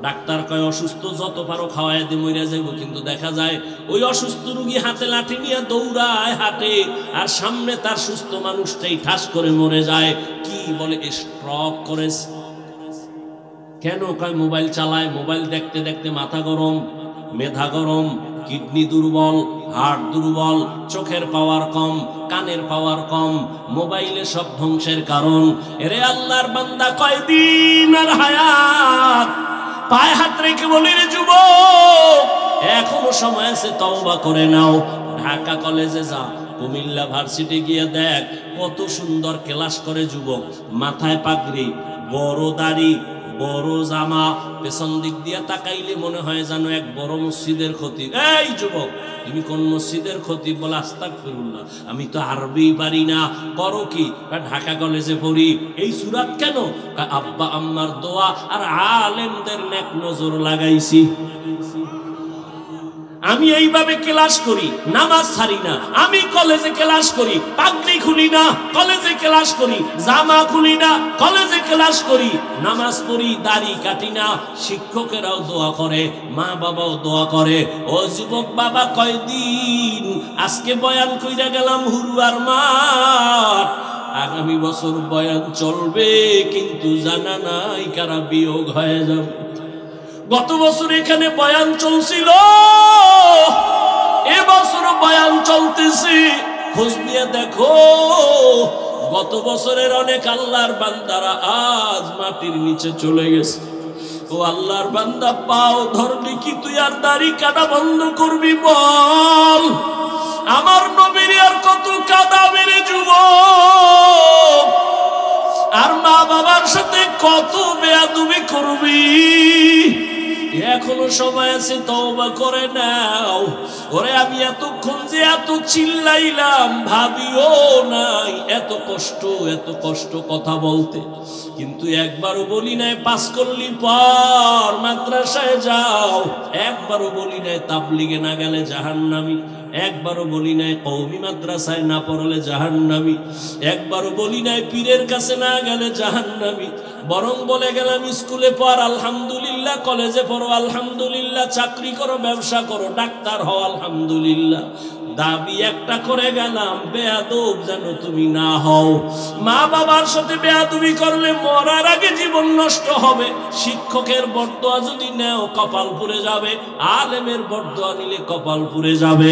ডাক্তার কয় অসুস্থ যত পারো খাওয়ায় দিয়ে মরে যাইব, কিন্তু দেখা যায় ওই অসুস্থ রোগী হাতে লাঠি নিয়ে দৌড়ায় হাঁটে, আর সামনে তার সুস্থ মানুষটাই ঠাস করে মরে যায়। কি বলে? স্ট্রোক করেছে। কেন? কয় মোবাইল চালায়, মোবাইল দেখতে দেখতে মাথা গরম, মেধা গরম, কিডনি দুর্বল, হার্ট দুর্বল, চোখের পাওয়ার কম, কানের পাওয়ার কম, মোবাইলে সব ধ্বংসের কারণ। এরে আল্লাহর বান্দা, কয়দিন আর হায়াত? পায়ে হাত রেখে বলি রে যুবক, এখনো সময় আছে, তওবা করে নাও। ঢাকা কলেজে যা, কুমিল্লা ভার্সিটি গিয়ে দেখ কত সুন্দর ক্লাস করে যুবক। মাথায় পাগড়ি, বড় দাড়ি, বড় জামা, পেছন দিক দিয়ে তাকাইলে মনে হয় যেন এক বড় মসজিদের খতিব। এই যুবক, তুমি কোন মসজিদের খতিব? বলে আস্তাগফিরুল্লাহ, আমি তো আরবি পারি না। করো কি? ঢাকা কলেজে পড়ি। এই সুরাত কেন? আব্বা আম্মার দোয়া আর আলেমদের নেক নজর লাগাইছি। আমি এইভাবে ক্লাস করি, নামাজ ছাড়ি না। আমি কলেজে ক্লাস করি, পাগড়ি খুলি না, কলেজে ক্লাস করি, জামা খুলি না, কলেজে ক্লাস করি, নামাজ পড়ি, দাড়ি কাটি না। শিক্ষকেরাও দোয়া করে, মা বাবাও দোয়া করে। ও যুবক বাবা, কয়দিন আজকে বয়ান কইরা গেলাম হুরুয়ার মাঠ, আগামী বছর বয়ান চলবে, কিন্তু জানা নাই কারা বিয়োগ হয়ে যাবে। গত বছর এখানে বয়ান চলছিল, এবছর বয়ান চলতেছে। খোঁজ নিয়ে দেখো, গত বছরের অনেক আল্লাহর বান্দারা আজ মাটির নিচে চলে গেছে। ও আল্লাহর বান্দা, পাও ধরলি কি তুই আর দাড়ি কাটা বন্ধ করবি? বল, আমার নবীর আর কত কাঁদাবে রে যুবক, আর মা বাবার সাথে কত বেয়াদবি করবি? এখনো সময় আছে, তওবা করে নাও। ওরে আমি এতক্ষণ যে এত চিল্লাইলাম, ভাবিও নাই এত কষ্ট কথা বলতে, কিন্তু একবারও বলি নাই পাস করলি পর মাদ্রাসায় যাও, একবারও বলি নাই তাবলিগে না গেলে জাহান্নামী, একবারও বলি নাই কওমি মাদ্রাসায় না পড়লে জাহান্নামী, একবারও বলি নাই পীরের কাছে না গেলে জাহান্নামী। বরং বলে গেলাম স্কুলে পড় আলহামদুলিল্লাহ, কলেজে পড়ো আলহামদুলিল্লাহ, চাকরি করো, ব্যবসা করো, ডাক্তার হও আলহামদুলিল্লাহ। দাবি একটা করে গেলাম, বেয়াদব যেন তুমি না হও। মা বাবার সাথে বেয়াদবি করলে মরার আগে জীবন নষ্ট হবে। শিক্ষকের বরদোয়া যদি নেও কপাল পুড়ে যাবে, আলেমের বরদোয়া নিলে কপাল পুড়ে যাবে।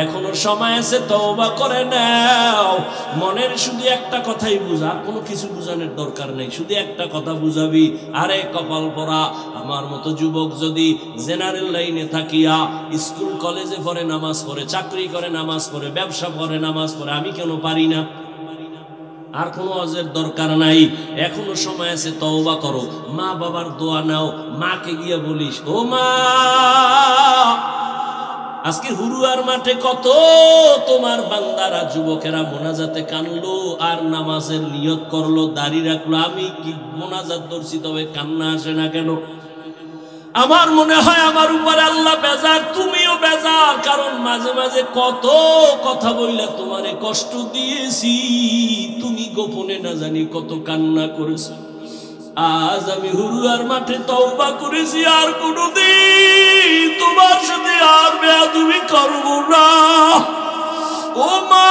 এখনো সময় আছে, তওবা করে নাও। মনের শুধু একটা কথাই বুঝা, কোনো কিছু বুঝানোর দরকার নেই, শুধু একটা কথা বুঝাবি, আরে কপাল পড়া আমার মতো যুবক যদি জেনারেল লাইনে থাকিয়া স্কুল কলেজে পড়ে, নামাজ পড়ে, চাকরি করে, নামাজ পড়ে, ব্যবসা করে, নামাজ পড়ে, আমি কেন পারি না? আর কোনো অজের দরকার নাই, এখনো সময় আছে, তওবা করো। মা বাবার দোয়া নাও, মাকে গিয়ে বলিস, ও মা, আজকে হুরুয়ার মাঠে কত তোমার বান্দারা, যুবকেরা মোনাজাতে কানলো আর নামাজের নিয়ত করলো, দাড়ি রাখলো। আমি কি মোনাজাত ধরছি, তবে কান্না আসে না কেন? আমার মনে হয় আমার উপরে আল্লাহ বেজার, তুমিও বেজার, কারণ মাঝে মাঝে কত কথা বইলা তোমারে কষ্ট দিয়েছি, তুমি গোপনে না জানি কত কান্না করেছো। আজ আমি হুরুয়ার মাঠে তওবা করেছি, আর কোনদিন তোমার সাথে আর বেয়াদবি করব না। ও মা,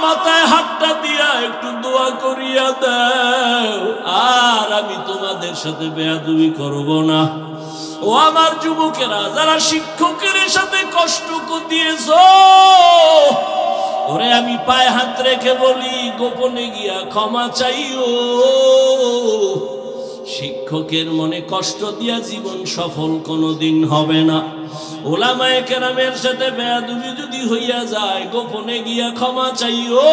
মাথায় হাতটা দিয়া একটু দোয়া করিয়া দাও, আর আমি তোমাদের সাথে বেয়াদবি করব না। ও আমার যুবকেরা, যারা শিক্ষকের সাথে কষ্ট দিয়েছ, ওরে আমি পায়ে হাত রেখে বলি, গোপনে গিয়া ক্ষমা চাইও। শিক্ষকের মনে কষ্ট দিয়া জীবন সফল কোনোদিন হবে না। ওলামায়ে কেরামের সাথে বেয়াদবি যদি হইয়া যায়, গোপনে গিয়া ক্ষমা চাইও।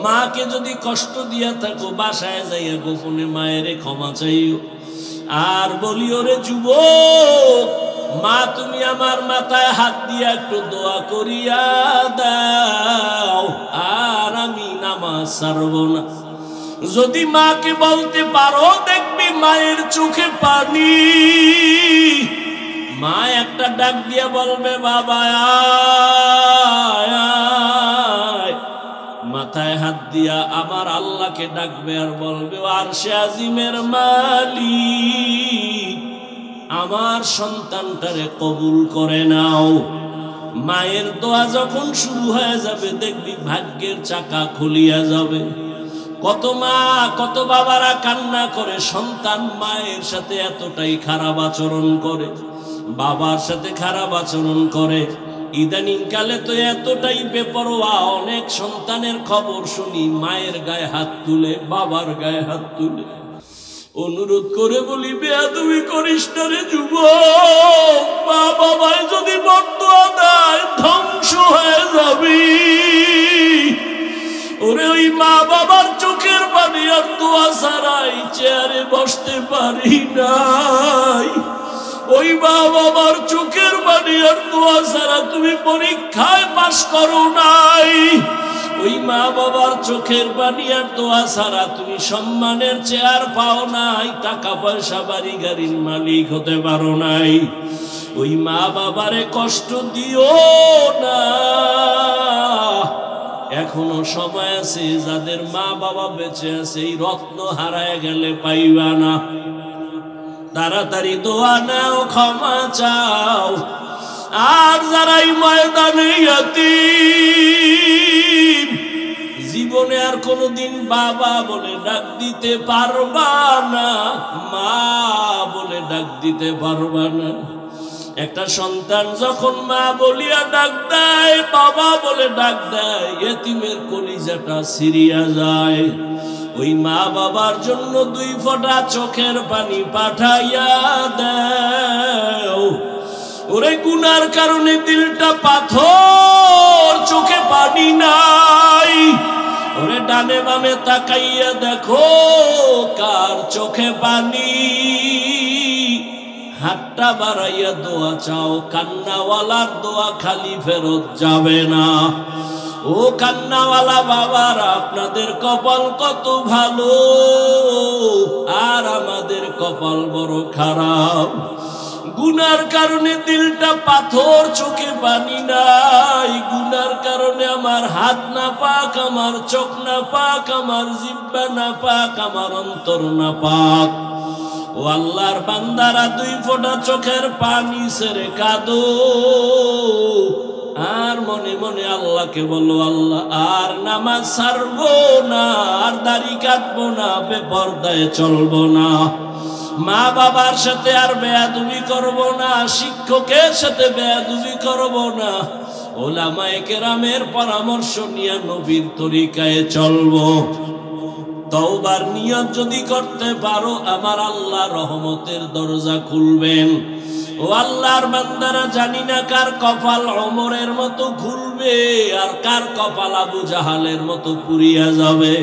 মাকে যদি কষ্ট দিয়া থাকো, বাসায় যাইয়া গোপনে মায়েরে ক্ষমা চাইও। আর বলি, ওরে যুবক, মা তুমি আমার মাথায় হাত দিয়া একটু দোয়া করিয়া দাও, আর আমি নামাজ ছাড়ব না। যদি মাকে বলতে পারো, দেখবি মায়ের চোখে পানি। মা একটা ডাক দিয়া বলবে, বাবা আয়। মাথায় হাত দিয়া আমার আল্লাহকে ডাকবে আর বলবে, আরশে আজিমের মালিক, আমার সন্তানটারে কবুল করে নাও। মায়ের দোয়া যখন শুরু হয়ে যাবে, দেখবি ভাগ্যের চাকা খুলিয়া যাবে। কত মা, কত বাবারা কান্না করে, সন্তান মায়ের সাথে এতটাই খারাপ আচরণ করে। বাবার সাথে খারাপ আচরণ করে। ইদানিং কালে তো এতটাই বেপরোয়া, অনেক সন্তানের খবর শুনি মায়ের গায়ে হাত তুলে, বাবার গায়ে হাত তুলে। অনুরোধ করে বলি, বেয়াদবি করিস না রে যুবক। মা বাবায় যদি বর্দোয়া দেয় ধ্বংস হয়ে যাবি। ওরে ওই মা বাবার চোখের পানি আর দোয়া ছাড়াই চেয়ারে বসতে পারি নাই। ওই মা বাবার চোখের পানি আর দোয়া ছাড়া তুমি পরীক্ষায় পাস করো নাই। ওই মা বাবার চোখের পানি আর দোয়া ছাড়া তুমি সম্মানের চেয়ার পাও নাই, টাকা পয়সা বাড়ি গাড়ির মালিক হতে পারো নাই। ওই মা বাবারে কষ্ট দিও না। এখনো সময় আছে, যাদের মা বাবা বেঁচে আছে এই রত্ন হারায় গেলে পাইবা না। তাড়াতাড়ি দোয়া নাও, ক্ষমা চাও। আর যারাই ময়দানে ইয়াতীম, জীবনে আর কোনোদিন বাবা বলে ডাক দিতে পারবা না, মা বলে ডাক দিতে পারবা না। একটা সন্তান যখন মা বলিয়া ডাক দেয়, বাবা বলে ডাক দেয়, এতিমের কলিজাটা ছিঁড়িয়া যায়। ওই মা বাবার জন্য 2 ফোঁটা চোখের পানি পাঠাইয়া দাও। ওরে গুনার কারণে দিলটা পাথর, চোখে পানি নাই। ওরে ডানে বামে তাকাইয়া দেখো কার চোখে পানি। হাতটা বাড়াইয়া দোয়া চাও, কান্নাওয়ালার দোয়া খালি ফেরত যাবে না। ও কান্নাওয়ালা বাবারা, আপনাদের কপাল কত ভালো, আর আমাদের কপাল বড় খারাপ। গুনার কারণে দিলটা পাথর, চোখে পানি নাই। গুনার কারণে আমার হাত না পাক, আমার চোখ না পাক, আমার জিহ্বা না পাক, আমার অন্তর না পাক। ও আল্লাহর বান্দারা, 2 ফোঁটা চোখের পানি ছেড়ে কাঁদো। আর মনে মনে আল্লাহকে বলো, আল্লাহ আর নামাজ ছাড়বো না, আর দাড়ি কাটবো না, বেপরদায় চলবো না, মা বাবার সাথে আর বেয়াদবি করবো না, শিক্ষকের সাথে বেয়াদবি করবো না, ওলামায়ে কেরামের পরামর্শ নিয়ে নবীর তরিকায় চলবো। তওবার নিয়ত যদি করতে পারো, আমার আল্লাহ রহমতের দরজা খুলবেন। ও আল্লাহর বান্দারা, জানি না কার কপাল ওমরের মতো খুলবে, আর কার কপাল আবু জাহালের মতো পুড়িয়া যাবে।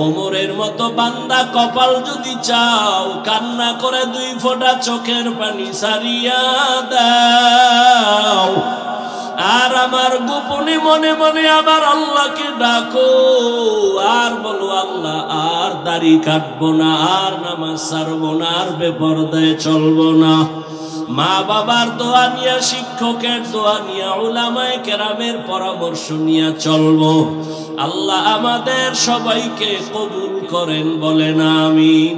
ওমরের মতো বান্দা কপাল যদি চাও, কান্না করে 2 ফোঁটা চোখের পানি সারিয়া দাও। আর আমার গোপনে মনে মনে আমার আল্লাহকে ডাকো, আর বলো, আল্লাহ আর দাড়ি কাটবো না, আর নামাজ ছাড়বো না, আর বেপরদায় চলবো না। মা বাবার দোয়া নিয়া, শিক্ষকের দোয়া নিয়া, উলামায়ে কেরামের পরামর্শ নিয়া চলবো। আল্লাহ আমাদের সবাইকে কবুল করেন, বলেন আমিন।